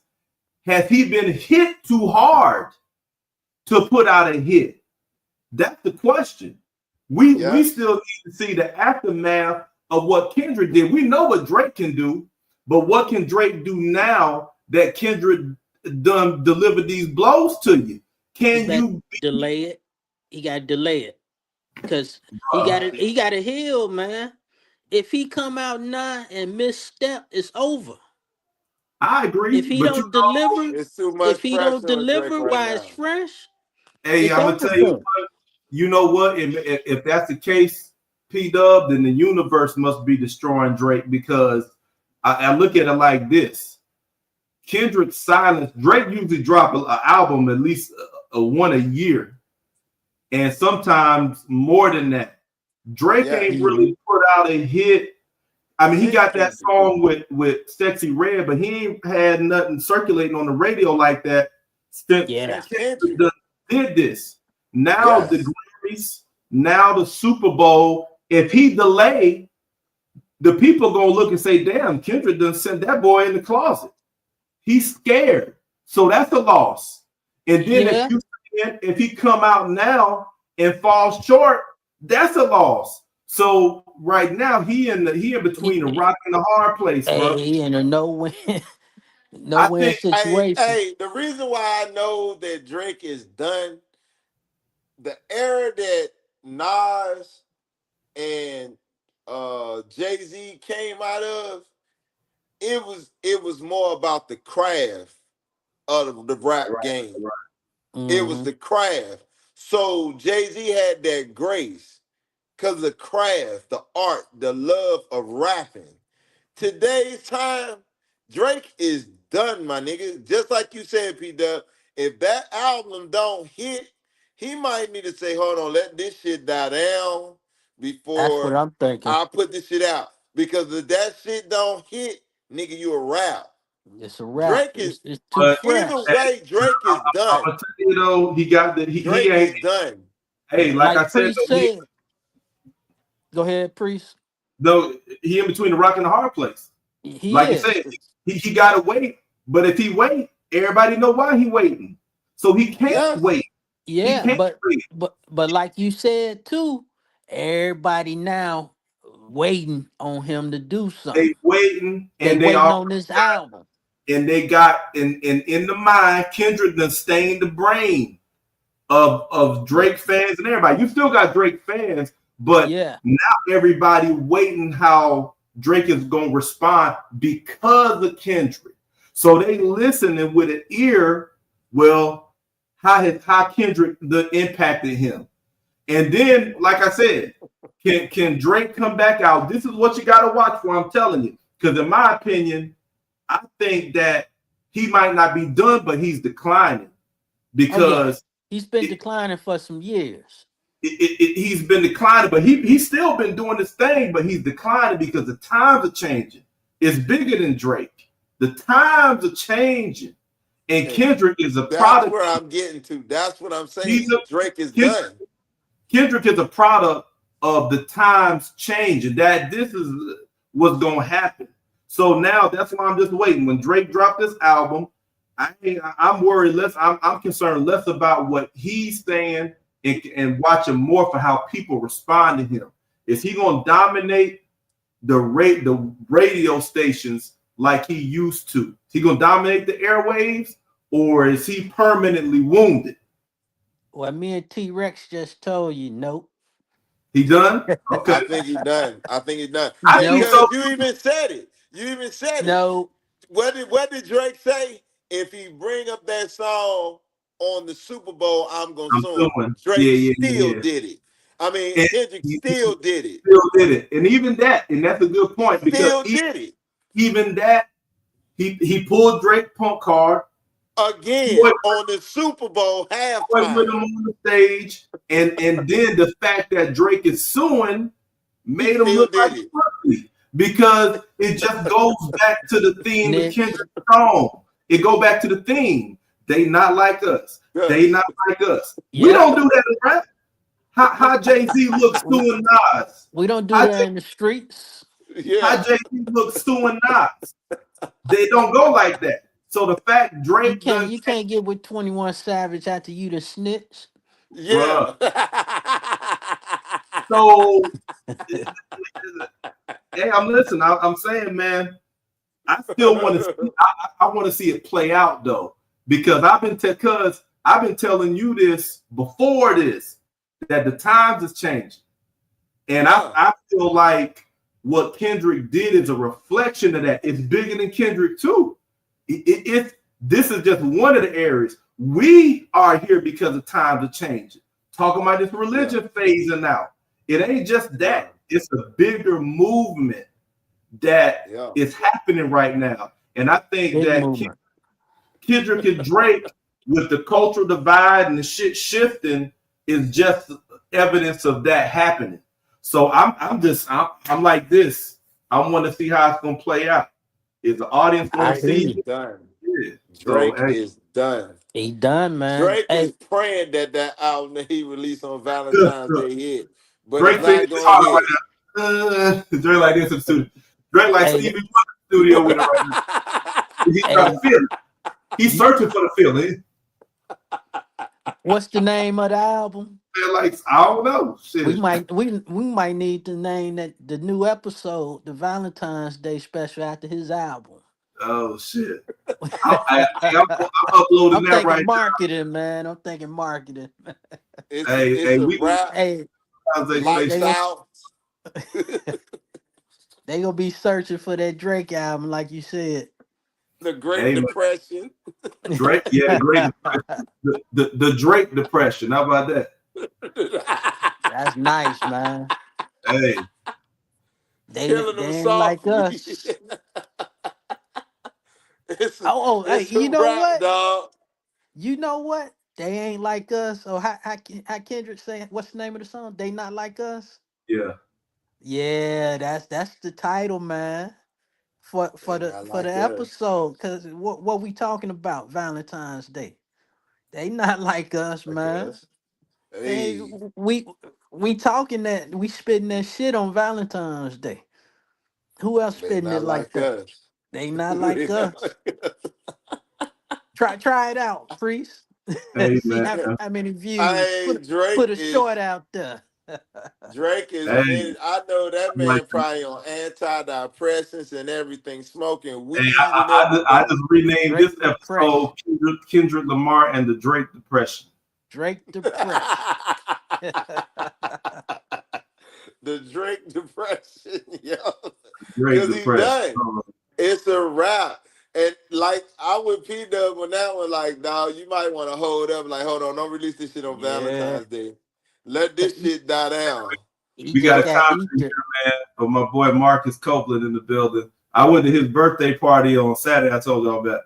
[SPEAKER 3] has he been hit too hard to put out a hit? That's the question. We
[SPEAKER 2] Yeah.
[SPEAKER 3] still need to see the aftermath of what Kendrick did. We know what Drake can do, but what can Drake do now that Kendrick done delivered these blows to you?
[SPEAKER 1] He
[SPEAKER 3] Can
[SPEAKER 1] better
[SPEAKER 3] you
[SPEAKER 1] delay it. He got to delay it because
[SPEAKER 3] uh,
[SPEAKER 1] he got to heal, man. If he come out now and misstep, it's over.
[SPEAKER 3] I agree,
[SPEAKER 1] If he
[SPEAKER 3] but
[SPEAKER 1] don't deliver,
[SPEAKER 2] It's too
[SPEAKER 1] if
[SPEAKER 2] much
[SPEAKER 1] he don't
[SPEAKER 2] pressure on Drake
[SPEAKER 1] deliver
[SPEAKER 2] right
[SPEAKER 1] while it's
[SPEAKER 2] now.
[SPEAKER 1] fresh,
[SPEAKER 3] hey,
[SPEAKER 1] it's
[SPEAKER 3] I'm gonna
[SPEAKER 1] over
[SPEAKER 3] tell you
[SPEAKER 1] for him.
[SPEAKER 3] what, you know what? If that's the case, P Dub, then the universe must be destroying Drake because I look at it like this. Kendrick's silence. Drake usually drop an album at least a one a year, and sometimes more than that. Drake ain't
[SPEAKER 2] Yes.
[SPEAKER 1] Mhm.
[SPEAKER 3] really put out a hit. I mean, he
[SPEAKER 2] Since
[SPEAKER 3] got that
[SPEAKER 2] Kendrick.
[SPEAKER 3] song with Sexy Red, but he ain't had nothing circulating on the radio like that since
[SPEAKER 1] Yeah,
[SPEAKER 2] Since Kendrick.
[SPEAKER 3] Kendrick did this. Now the
[SPEAKER 2] Yes.
[SPEAKER 3] Grammys, now the Super Bowl. If he delay, the people gonna look and say, "Damn, Kendrick done sent that boy in the closet." He's scared. So that's a loss. And then
[SPEAKER 1] yeah.
[SPEAKER 3] if he come out now and falls short, that's a loss. So right now he in between a rock and a hard place, bro.
[SPEAKER 1] Hey, he in a no win, no
[SPEAKER 3] I
[SPEAKER 1] win
[SPEAKER 3] think
[SPEAKER 1] situation.
[SPEAKER 2] The reason why I know that Drake is done, the era that Nas and Jay-Z came out of, it was more about the craft of the rap
[SPEAKER 3] right,
[SPEAKER 2] game.
[SPEAKER 3] right.
[SPEAKER 2] It was
[SPEAKER 1] Hmm.
[SPEAKER 2] the craft. So Jay-Z had that grace because the craft, the art, the love of rapping. today's time, Drake is done, my nigga. Just like you said, P Dub. If that album don't hit, he might need to say, hold on, let this shit die down
[SPEAKER 1] That's what
[SPEAKER 2] before
[SPEAKER 1] I'm thinking.
[SPEAKER 2] I put this shit out. Because if that shit don't hit, nigga, you a rap.
[SPEAKER 1] It's a wrap.
[SPEAKER 2] Drake is
[SPEAKER 1] It's too
[SPEAKER 3] But
[SPEAKER 2] either
[SPEAKER 1] fresh.
[SPEAKER 3] hey,
[SPEAKER 2] way, Drake is
[SPEAKER 3] I'm
[SPEAKER 2] done.
[SPEAKER 3] gonna tell you though, he got the he
[SPEAKER 2] Drake
[SPEAKER 3] ain't.
[SPEAKER 2] is done.
[SPEAKER 3] Hey, like I
[SPEAKER 1] Like
[SPEAKER 3] said,
[SPEAKER 1] Priest
[SPEAKER 3] though,
[SPEAKER 1] said. Go ahead, Priest.
[SPEAKER 3] though he in between the rock and the hard place.
[SPEAKER 1] He
[SPEAKER 3] Like you
[SPEAKER 1] is.
[SPEAKER 3] said, he gotta wait. But if he wait, everybody know why he waiting. So he can't
[SPEAKER 2] Yes.
[SPEAKER 3] wait. He
[SPEAKER 1] Yeah,
[SPEAKER 3] can't wait.
[SPEAKER 1] but like you said too, everybody now waiting on him to do
[SPEAKER 3] They
[SPEAKER 1] something.
[SPEAKER 3] waiting
[SPEAKER 1] They
[SPEAKER 3] and they
[SPEAKER 1] waiting
[SPEAKER 3] all
[SPEAKER 1] on this album.
[SPEAKER 3] and they got in the mind, Kendrick done stained the brain of
[SPEAKER 1] Yeah,
[SPEAKER 3] Drake fans and everybody. You still got Drake fans, but
[SPEAKER 1] yeah,
[SPEAKER 3] now everybody waiting how Drake is gonna respond because of Kendrick. So they listening with an ear. Well, how Kendrick the impacted him, and then like I said, can Drake come back out? This is what you got to watch for. I'm telling you, because in my opinion, I think that he might not be done, but he's declining
[SPEAKER 1] oh yeah.
[SPEAKER 3] because
[SPEAKER 1] He's been
[SPEAKER 3] it,
[SPEAKER 1] declining for some years.
[SPEAKER 3] he's been declining, but he's still been doing his thing, but he's declining because the times are changing. It's bigger than Drake. The times are changing, and
[SPEAKER 2] And
[SPEAKER 3] Kendrick is a
[SPEAKER 2] that's
[SPEAKER 3] product.
[SPEAKER 2] where I'm getting to. That's what I'm
[SPEAKER 3] He's
[SPEAKER 2] saying. Drake is
[SPEAKER 3] Kendrick,
[SPEAKER 2] done.
[SPEAKER 3] Kendrick is a product of the times changing. That this is what's going to happen. So now that's why I'm just waiting. When Drake dropped this album, I'm worried less. I'm concerned less about what he's saying and watching more for how people respond to him. Is he going to dominate the radio stations like he used to? Is he going to dominate the airwaves, or is he permanently wounded?
[SPEAKER 1] Well, me and T Rex just told you, nope,
[SPEAKER 3] He done? Okay.
[SPEAKER 2] I think he done. I think he done.
[SPEAKER 3] I
[SPEAKER 2] And
[SPEAKER 3] think
[SPEAKER 1] nope,
[SPEAKER 3] so.
[SPEAKER 2] because you even said it. You even said it.
[SPEAKER 1] no,
[SPEAKER 2] What did Drake say? If he bring up that song on the Super Bowl, I'm gonna
[SPEAKER 3] I'm
[SPEAKER 2] sue him.
[SPEAKER 3] doing.
[SPEAKER 2] Drake
[SPEAKER 3] Yeah, yeah,
[SPEAKER 2] still
[SPEAKER 3] yeah,
[SPEAKER 2] did it. I mean,
[SPEAKER 3] yeah. And
[SPEAKER 2] Kendrick
[SPEAKER 3] he
[SPEAKER 2] still did it.
[SPEAKER 3] still did it. And even that, and that's a good point because
[SPEAKER 2] Still did it.
[SPEAKER 3] even that, he pulled Drake punk card,
[SPEAKER 2] Again
[SPEAKER 3] toyed,
[SPEAKER 2] on the Super Bowl
[SPEAKER 3] toyed with him
[SPEAKER 2] halftime.
[SPEAKER 3] on the stage, and then the fact that Drake is suing
[SPEAKER 2] He
[SPEAKER 3] made him
[SPEAKER 2] still
[SPEAKER 3] look
[SPEAKER 2] did
[SPEAKER 3] like
[SPEAKER 2] it.
[SPEAKER 3] Swiftie because it just goes back to the theme of
[SPEAKER 1] snitch.
[SPEAKER 3] Kendrick's song. It go back to the theme. They not like us. They
[SPEAKER 2] Yes.
[SPEAKER 3] not like us. We
[SPEAKER 1] Yep,
[SPEAKER 3] don't do that in rap. How Jay Z looks
[SPEAKER 1] we
[SPEAKER 3] suing Nas.
[SPEAKER 1] we don't do
[SPEAKER 3] How
[SPEAKER 1] that in the streets.
[SPEAKER 2] Yeah.
[SPEAKER 3] Jay Z looks suing Nas. They don't go like that. So the fact
[SPEAKER 1] You
[SPEAKER 3] Drake
[SPEAKER 1] can't
[SPEAKER 3] done,
[SPEAKER 1] you can't get with 21 Savage after you the snitch.
[SPEAKER 3] bruh.
[SPEAKER 2] Yeah.
[SPEAKER 3] So hey, I'm listening. I'm saying, man, I still want to see. I want to see it play out though, because I've been telling you this before this that the times is changing, and
[SPEAKER 2] Yeah.
[SPEAKER 3] I feel like what Kendrick did is a reflection of that. It's bigger than Kendrick too. This is just one of the areas we are here because the times are changing. Talking about this
[SPEAKER 2] Yeah.
[SPEAKER 3] religion phasing out. It ain't just
[SPEAKER 2] Yeah.
[SPEAKER 3] that. It's a bigger movement that
[SPEAKER 2] Yeah.
[SPEAKER 3] is happening right now. And I think
[SPEAKER 1] Big
[SPEAKER 3] that
[SPEAKER 1] movement.
[SPEAKER 3] Kendrick and Drake, with the cultural divide and the shit shifting, is just evidence of that happening. So I'm like this. I want to see how it's gonna play out. Is the audience gonna
[SPEAKER 1] I hear
[SPEAKER 3] receive
[SPEAKER 1] you.
[SPEAKER 3] it?
[SPEAKER 2] Done.
[SPEAKER 3] Yeah. So
[SPEAKER 2] Drake
[SPEAKER 3] hey,
[SPEAKER 2] is done.
[SPEAKER 1] He done, man.
[SPEAKER 2] Drake is
[SPEAKER 1] Hey,
[SPEAKER 2] praying that that album that he released on Valentine's Day hit, but it's
[SPEAKER 3] Drake said
[SPEAKER 2] not
[SPEAKER 3] his
[SPEAKER 2] gonna
[SPEAKER 3] heart
[SPEAKER 2] hit.
[SPEAKER 3] right now. Drake like this in the studio. Drake like
[SPEAKER 1] hey,
[SPEAKER 3] Stevie Wonder in the studio with it right now. He's trying to
[SPEAKER 1] hey,
[SPEAKER 3] feel it. He's
[SPEAKER 1] you.
[SPEAKER 3] searching for the feeling.
[SPEAKER 1] What's the name of the album?
[SPEAKER 3] They're like, I don't know.
[SPEAKER 1] We
[SPEAKER 3] Shit.
[SPEAKER 1] might we might need to name that the new episode, the Valentine's Day special after his album.
[SPEAKER 3] Oh shit. I'm uploading
[SPEAKER 1] I'm
[SPEAKER 3] that
[SPEAKER 1] thinking
[SPEAKER 3] right
[SPEAKER 1] marketing, man. I'm thinking marketing.
[SPEAKER 3] now.
[SPEAKER 2] it's
[SPEAKER 3] Hey,
[SPEAKER 2] it's a
[SPEAKER 3] we
[SPEAKER 2] rap
[SPEAKER 1] Hey,
[SPEAKER 3] as they say,
[SPEAKER 1] they gonna
[SPEAKER 2] lifestyle.
[SPEAKER 1] they gonna be searching for that Drake album, like you said.
[SPEAKER 2] The Great
[SPEAKER 3] hey man,
[SPEAKER 2] Depression.
[SPEAKER 3] Drake, yeah, the great depression. The Drake depression. How about that?
[SPEAKER 1] That's nice, man.
[SPEAKER 3] Hey,
[SPEAKER 2] killing
[SPEAKER 1] they
[SPEAKER 2] them
[SPEAKER 1] ain't like
[SPEAKER 2] softly.
[SPEAKER 1] us.
[SPEAKER 2] it's
[SPEAKER 1] Oh, hey,
[SPEAKER 2] it's a
[SPEAKER 1] you know
[SPEAKER 2] rap,
[SPEAKER 1] what?
[SPEAKER 2] dog.
[SPEAKER 1] You know what? They ain't like us. Or how Kendrick say? What's the name of the song? They not like us.
[SPEAKER 3] Yeah.
[SPEAKER 1] Yeah, that's the title, man. For
[SPEAKER 2] They not
[SPEAKER 1] for the
[SPEAKER 2] like us.
[SPEAKER 1] episode, cause what we talking about? Valentine's Day. They not like us,
[SPEAKER 2] Like
[SPEAKER 1] man.
[SPEAKER 2] us.
[SPEAKER 1] They
[SPEAKER 2] Hey,
[SPEAKER 1] we talking that we spitting that shit on Valentine's Day. Who else
[SPEAKER 2] they
[SPEAKER 1] spitting it
[SPEAKER 2] not
[SPEAKER 1] like
[SPEAKER 2] like
[SPEAKER 1] that?
[SPEAKER 2] us.
[SPEAKER 1] They not
[SPEAKER 2] They
[SPEAKER 1] like
[SPEAKER 2] not
[SPEAKER 1] us.
[SPEAKER 2] like us.
[SPEAKER 1] Try it out, priest.
[SPEAKER 3] Hey
[SPEAKER 1] See
[SPEAKER 3] man.
[SPEAKER 1] how many views.
[SPEAKER 2] Hey,
[SPEAKER 1] Put a short out there.
[SPEAKER 2] Drake is
[SPEAKER 3] Hey,
[SPEAKER 2] in. I know that
[SPEAKER 3] I'm like,
[SPEAKER 2] man probably on antidepressants and everything, smoking
[SPEAKER 3] hey,
[SPEAKER 2] weed and
[SPEAKER 3] I just
[SPEAKER 2] everything.
[SPEAKER 3] renamed this
[SPEAKER 1] Drake
[SPEAKER 3] episode
[SPEAKER 1] depression.
[SPEAKER 3] Kendrick Lamar and the Drake Depression.
[SPEAKER 1] Drake depression.
[SPEAKER 2] The Drake depression, yo,
[SPEAKER 3] Drake
[SPEAKER 2] because he
[SPEAKER 3] Depression.
[SPEAKER 2] done. It's a wrap. And like I would P Dub on that one, like, dog, you might want to hold up, like, hold on, don't release this shit on
[SPEAKER 1] Yeah.
[SPEAKER 2] Valentine's Day. Let
[SPEAKER 1] 'Cause
[SPEAKER 2] this shit die down.
[SPEAKER 1] he
[SPEAKER 3] We got
[SPEAKER 1] just
[SPEAKER 3] a
[SPEAKER 1] got
[SPEAKER 3] comment
[SPEAKER 1] Easter.
[SPEAKER 3] here, man, for my boy Marcus Copeland in the building. I went to his birthday party on Saturday. I told y'all about.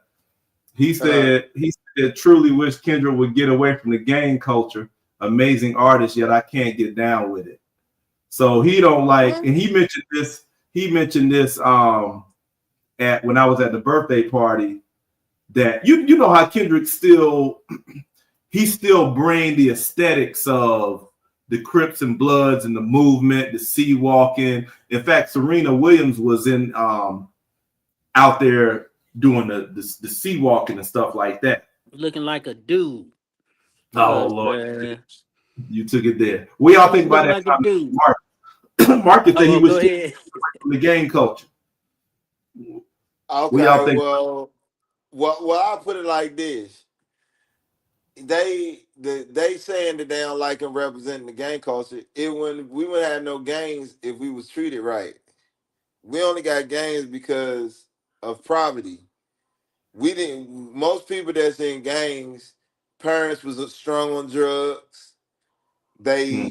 [SPEAKER 2] Uh,
[SPEAKER 3] He said, truly wish Kendrick would get away from the gang culture. Amazing artist, yet I can't get down with it. So he don't like,
[SPEAKER 2] what?
[SPEAKER 3] and he mentioned this at when I was at the birthday party that you know how Kendrick still he still bring the aesthetics of the Crips and Bloods and the movement, the sea walking. In fact, Serena Williams was in out there doing the sea walking and stuff like that.
[SPEAKER 1] Looking like a dude.
[SPEAKER 3] Oh
[SPEAKER 1] Was
[SPEAKER 3] Lord, you took it there. We all think about
[SPEAKER 1] looking
[SPEAKER 3] that
[SPEAKER 1] like a dude.
[SPEAKER 3] Mark. Marcus said he
[SPEAKER 1] Oh,
[SPEAKER 3] was
[SPEAKER 1] go ahead.
[SPEAKER 3] from the gang culture. We all
[SPEAKER 2] Okay,
[SPEAKER 3] think
[SPEAKER 2] well, I'll put it like this. They saying that they don't like him representing the gang culture. It when we wouldn't have no gangs if we was treated right. We only got gangs because of poverty. We didn't. Most people that's in gangs, parents was strong on drugs.
[SPEAKER 3] mm,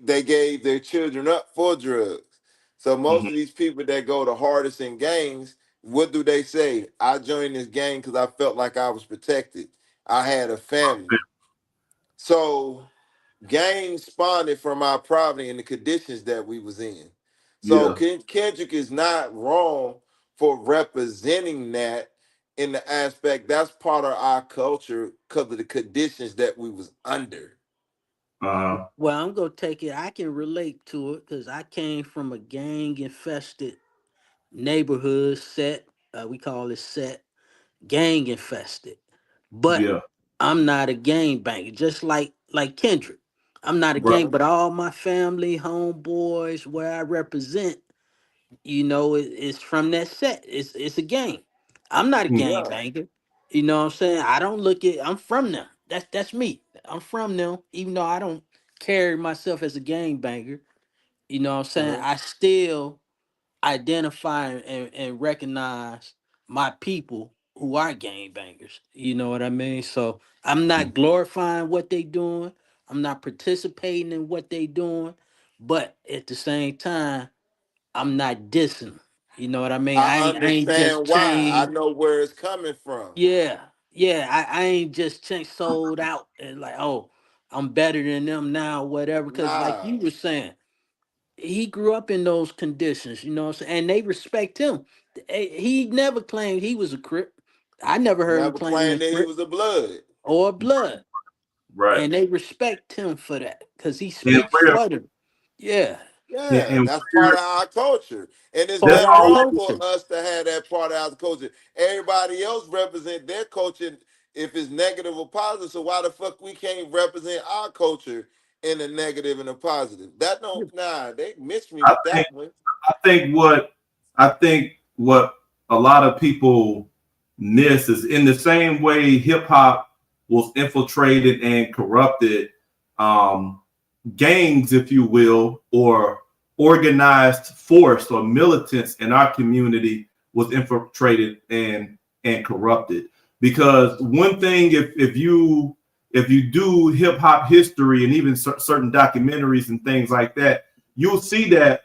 [SPEAKER 2] They gave their children up for drugs. So most
[SPEAKER 3] mhm,
[SPEAKER 2] of these people that go the hardest in gangs, what do they say? I joined this gang because I felt like I was protected. I had a family. So gangs spawned from our poverty and the conditions that we was in. So
[SPEAKER 3] yeah,
[SPEAKER 2] Kendrick is not wrong for representing that in the aspect that's part of our culture because of the conditions that we was under.
[SPEAKER 3] uh,
[SPEAKER 1] Well, I'm gonna take it. I can relate to it because I came from a gang infested neighborhood set. We call it set gang infested. But
[SPEAKER 3] yeah,
[SPEAKER 1] I'm not a gang banger, just like Kendrick. I'm not a gang,
[SPEAKER 3] right,
[SPEAKER 2] Uh-huh.
[SPEAKER 1] but all my family, homeboys, where I represent, it's from that set. It's a gang. I'm not a
[SPEAKER 3] mm,
[SPEAKER 1] gang
[SPEAKER 2] Yeah.
[SPEAKER 1] banger. You know what I'm saying? I don't look at I'm from them. That's me. I'm from them, even though I don't carry myself as a gang banger. You know what I'm saying?
[SPEAKER 2] Uh-huh.
[SPEAKER 1] I still identify and recognize my people who are gang bangers. You know what I mean? So I'm
[SPEAKER 3] mm,
[SPEAKER 1] not glorifying what they doing. I'm not participating in what they doing, but at the same time, I'm not dissing 'em. You know what I mean?
[SPEAKER 2] I
[SPEAKER 1] I ain't just
[SPEAKER 2] understand why. I
[SPEAKER 1] chained.
[SPEAKER 2] know where it's coming from.
[SPEAKER 1] Yeah, yeah. I ain't just sold out and like, oh, I'm better than them now, whatever. Because like you
[SPEAKER 2] Nah.
[SPEAKER 1] were saying, he grew up in those conditions, you know what I'm saying? And they respect him. He never claimed he was a Crip. I never heard him
[SPEAKER 2] Never
[SPEAKER 1] claiming
[SPEAKER 2] claimed that he
[SPEAKER 1] Crip
[SPEAKER 2] was a blood.
[SPEAKER 1] or Blood.
[SPEAKER 3] right.
[SPEAKER 1] And they respect him for that because he
[SPEAKER 3] And
[SPEAKER 1] speaks for them. Yeah.
[SPEAKER 2] Yeah,
[SPEAKER 3] and
[SPEAKER 2] that's part
[SPEAKER 3] where
[SPEAKER 2] of our culture. And there's
[SPEAKER 1] Part
[SPEAKER 3] that's
[SPEAKER 1] of
[SPEAKER 2] nothing
[SPEAKER 1] our
[SPEAKER 3] always
[SPEAKER 2] wrong for
[SPEAKER 1] culture.
[SPEAKER 2] us to have that part of our culture. Everybody else represent their culture if it's negative or positive. So why the fuck we can't represent our culture in a negative and a positive? That don't they missed me
[SPEAKER 3] I
[SPEAKER 2] with
[SPEAKER 3] think
[SPEAKER 2] that one.
[SPEAKER 3] I think what I think what a lot of people miss is in the same way hip hop was infiltrated and corrupted. Um, gangs, if you will, or organized force or militants in our community was infiltrated and corrupted. Because one thing, if you do hip hop history and even certain documentaries and things like that, you'll see that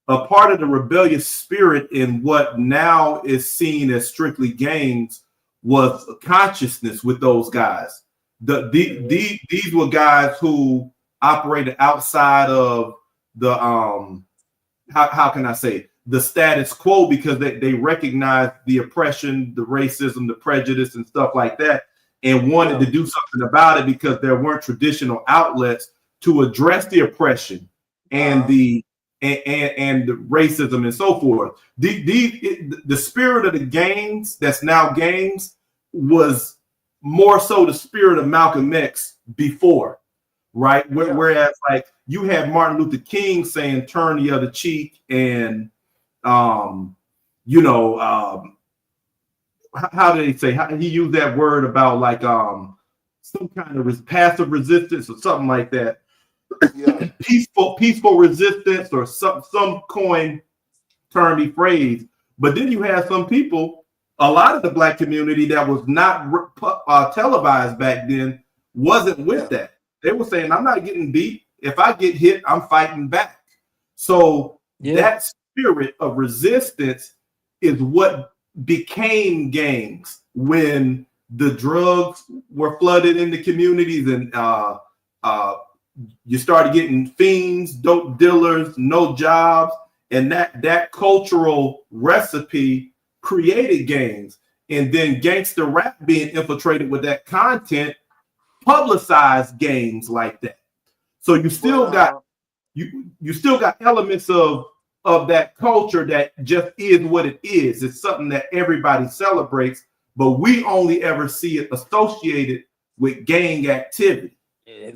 [SPEAKER 3] a part of the rebellious spirit in what now is seen as strictly gangs was consciousness with those guys. These were guys who operated outside of the how can I say the status quo, because they recognized the oppression, the racism, the prejudice, and stuff like that, and wanted
[SPEAKER 2] Yeah.
[SPEAKER 3] to do something about it because there weren't traditional outlets to address the oppression and
[SPEAKER 2] Uh-huh.
[SPEAKER 3] and the racism and so forth. The spirit of the gangs that's now gangs was more so the spirit of Malcolm X before, right?
[SPEAKER 2] Yeah.
[SPEAKER 3] Whereas like you had Martin Luther King saying turn the other cheek, and um, you know, how did he say? How, he used that word about like some kind of passive resistance or something like that.
[SPEAKER 2] Yeah.
[SPEAKER 3] Peaceful resistance, or some coin termy phrase. But then you have some people, a lot of the black community that was not televised back then, wasn't with
[SPEAKER 2] Yeah.
[SPEAKER 3] that. They were saying, I'm not getting beat. If I get hit, I'm fighting back. So
[SPEAKER 1] Yeah.
[SPEAKER 3] that spirit of resistance is what became gangs when the drugs were flooded in the communities, and uh, you started getting fiends, dope dealers, no jobs, and that cultural recipe created gangs. And then gangster rap being infiltrated with that content publicized gangs like that. So
[SPEAKER 2] But
[SPEAKER 3] you still got elements of that culture that just is what it is. It's something that everybody celebrates, but we only ever see it associated with gang activity.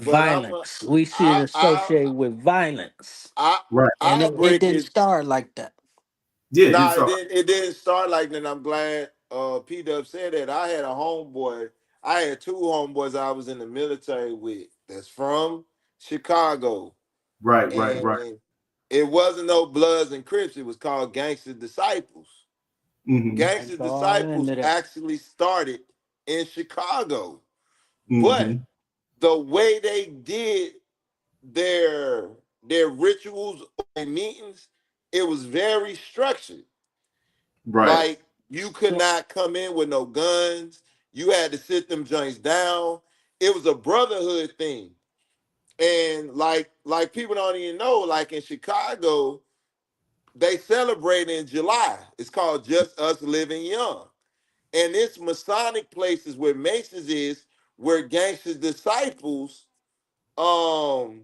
[SPEAKER 2] but I'm a,
[SPEAKER 1] Violence. We see it associated with violence.
[SPEAKER 2] I
[SPEAKER 3] Right.
[SPEAKER 1] And
[SPEAKER 2] I'll
[SPEAKER 1] it
[SPEAKER 2] break
[SPEAKER 1] didn't
[SPEAKER 2] it.
[SPEAKER 1] start like that.
[SPEAKER 3] Yeah.
[SPEAKER 2] Nah,
[SPEAKER 3] So
[SPEAKER 2] it didn't start like that. I'm glad P Dub said that. I had a homeboy. I had two homeboys I was in the military with that's from Chicago.
[SPEAKER 3] right.
[SPEAKER 2] And it wasn't no Bloods and Crips. It was called Gangster Disciples.
[SPEAKER 3] Mm-hmm.
[SPEAKER 1] I
[SPEAKER 2] Gangster
[SPEAKER 1] go all
[SPEAKER 2] Disciples
[SPEAKER 1] into that.
[SPEAKER 2] actually started in Chicago. But
[SPEAKER 3] Mm-hmm.
[SPEAKER 2] the way they did their their rituals or their meetings, it was very structured.
[SPEAKER 3] Right.
[SPEAKER 2] Like you could
[SPEAKER 1] So
[SPEAKER 2] not come in with no guns. You had to sit them joints down. It was a brotherhood thing. And like people don't even know, like in Chicago, they celebrate in July. It's called Just Us Living Young. And it's Masonic places where Masons is, where gangsters disciples um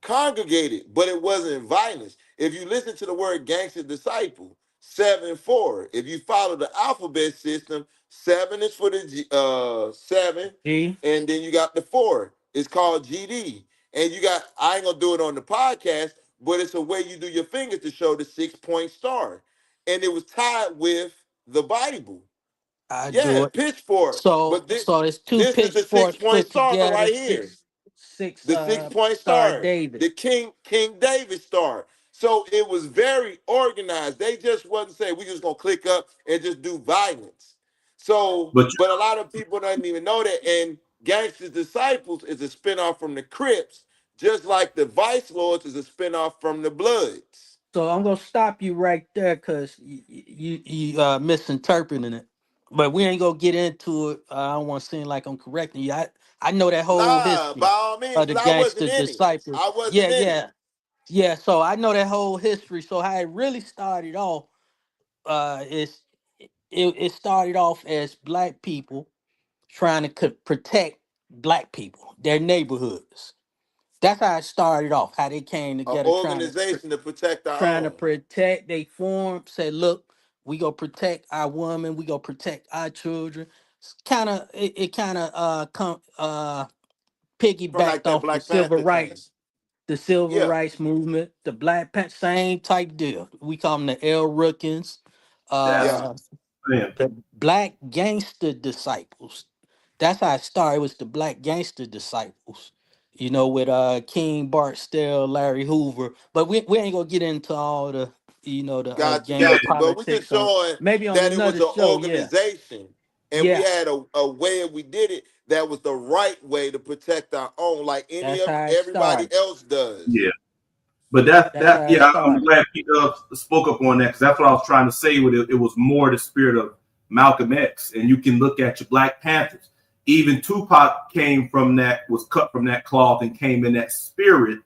[SPEAKER 2] congregated, but it wasn't violence. If you listen to the word gangster disciple, 7-4. If you follow the alphabet system, 7 is for the 7,
[SPEAKER 1] G,
[SPEAKER 2] and then you got the 4. It's called GD. And you got, I ain't gonna do it on the podcast, but it's a way you do your fingers to show the 6-point star. And it was tied with the Bible.
[SPEAKER 1] I do
[SPEAKER 2] Yeah,
[SPEAKER 1] it.
[SPEAKER 2] pitchfork.
[SPEAKER 1] So
[SPEAKER 2] But
[SPEAKER 1] so it's two
[SPEAKER 2] this is the six
[SPEAKER 1] pitchforks
[SPEAKER 2] point
[SPEAKER 1] put
[SPEAKER 2] star
[SPEAKER 1] together,
[SPEAKER 2] right here.
[SPEAKER 1] six
[SPEAKER 2] The 6 point
[SPEAKER 1] star
[SPEAKER 2] star,
[SPEAKER 1] David.
[SPEAKER 2] the King David star. So it was very organized. They just wasn't saying we just gonna click up and just do violence. So,
[SPEAKER 3] But
[SPEAKER 2] but a lot of people don't even know that. And Gangster's Disciples is a spinoff from the Crips, just like the Vice Lords is a spinoff from the Bloods.
[SPEAKER 1] So I'm gonna stop you right there because you misinterpreting it. But we ain't gonna get into it. I don't want to seem like I'm correcting you. I know that whole
[SPEAKER 2] Nah, by
[SPEAKER 1] history
[SPEAKER 2] all means,
[SPEAKER 1] of the
[SPEAKER 2] because I wasn't
[SPEAKER 1] gangster
[SPEAKER 2] in it.
[SPEAKER 1] disciples.
[SPEAKER 2] I
[SPEAKER 1] Yeah,
[SPEAKER 2] wasn't in it.
[SPEAKER 1] yeah, yeah. So I know that whole history. So how it really started off, is it started off as black people trying to protect black people, their neighborhoods. That's how it started off. How they came
[SPEAKER 2] An
[SPEAKER 1] together
[SPEAKER 2] organization to protect our
[SPEAKER 1] trying to
[SPEAKER 2] own.
[SPEAKER 1] protect. They formed, say, look, we go protect our women, we go protect our children. Kind of, it kind of come
[SPEAKER 2] From like
[SPEAKER 1] piggybacked
[SPEAKER 2] that
[SPEAKER 1] off
[SPEAKER 2] Black Panther thing.
[SPEAKER 1] the civil
[SPEAKER 2] Yeah,
[SPEAKER 1] rights movement, the Black Panther, same type deal. We call them the El Rookins,
[SPEAKER 3] that's
[SPEAKER 2] yeah.
[SPEAKER 1] uh,
[SPEAKER 3] man.
[SPEAKER 1] the Black Gangster Disciples. That's how it started. It was the Black Gangster Disciples. You know, with King Barksdale, Larry Hoover. But we ain't gonna get into all the the
[SPEAKER 2] Got you,
[SPEAKER 1] gang
[SPEAKER 2] got you. But we just
[SPEAKER 1] politics on
[SPEAKER 2] showing
[SPEAKER 1] maybe on
[SPEAKER 2] that it was
[SPEAKER 1] another
[SPEAKER 2] an
[SPEAKER 1] show. Yeah,
[SPEAKER 2] organization, and we
[SPEAKER 1] yeah.
[SPEAKER 2] had a way we did it that was the right way to protect our own, like any
[SPEAKER 1] That's
[SPEAKER 2] of
[SPEAKER 1] how it
[SPEAKER 2] everybody
[SPEAKER 1] started.
[SPEAKER 2] else
[SPEAKER 3] Yeah.
[SPEAKER 2] does.
[SPEAKER 3] But
[SPEAKER 1] That's how it
[SPEAKER 3] yeah, I'm
[SPEAKER 1] started.
[SPEAKER 3] glad Peter spoke up on that because that's what I was trying to say with it. It was more the spirit of Malcolm X, and you can look at your Black Panthers. Even Tupac came from that, was cut from that cloth, and came in that spirit.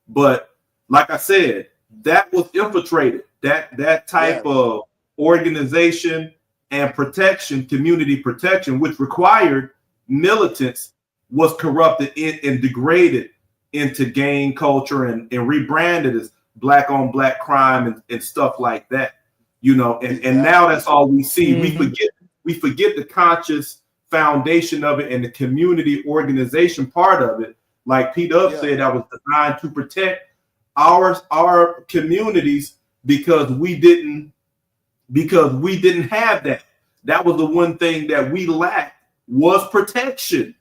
[SPEAKER 3] But like I said, that was infiltrated. That type
[SPEAKER 2] Yes.
[SPEAKER 3] of organization and protection, community protection, which required militants, was corrupted and degraded into gang culture and rebranded as black on black crime and stuff like that. You know, and now
[SPEAKER 2] Exactly.
[SPEAKER 3] that's all we see.
[SPEAKER 1] Hmm.
[SPEAKER 3] We forget the conscious foundation of it and the community organization part of it. Like Pete Up
[SPEAKER 2] Yeah.
[SPEAKER 3] said, that was designed to protect our communities because we didn't have that. That was the one thing that we lacked was protection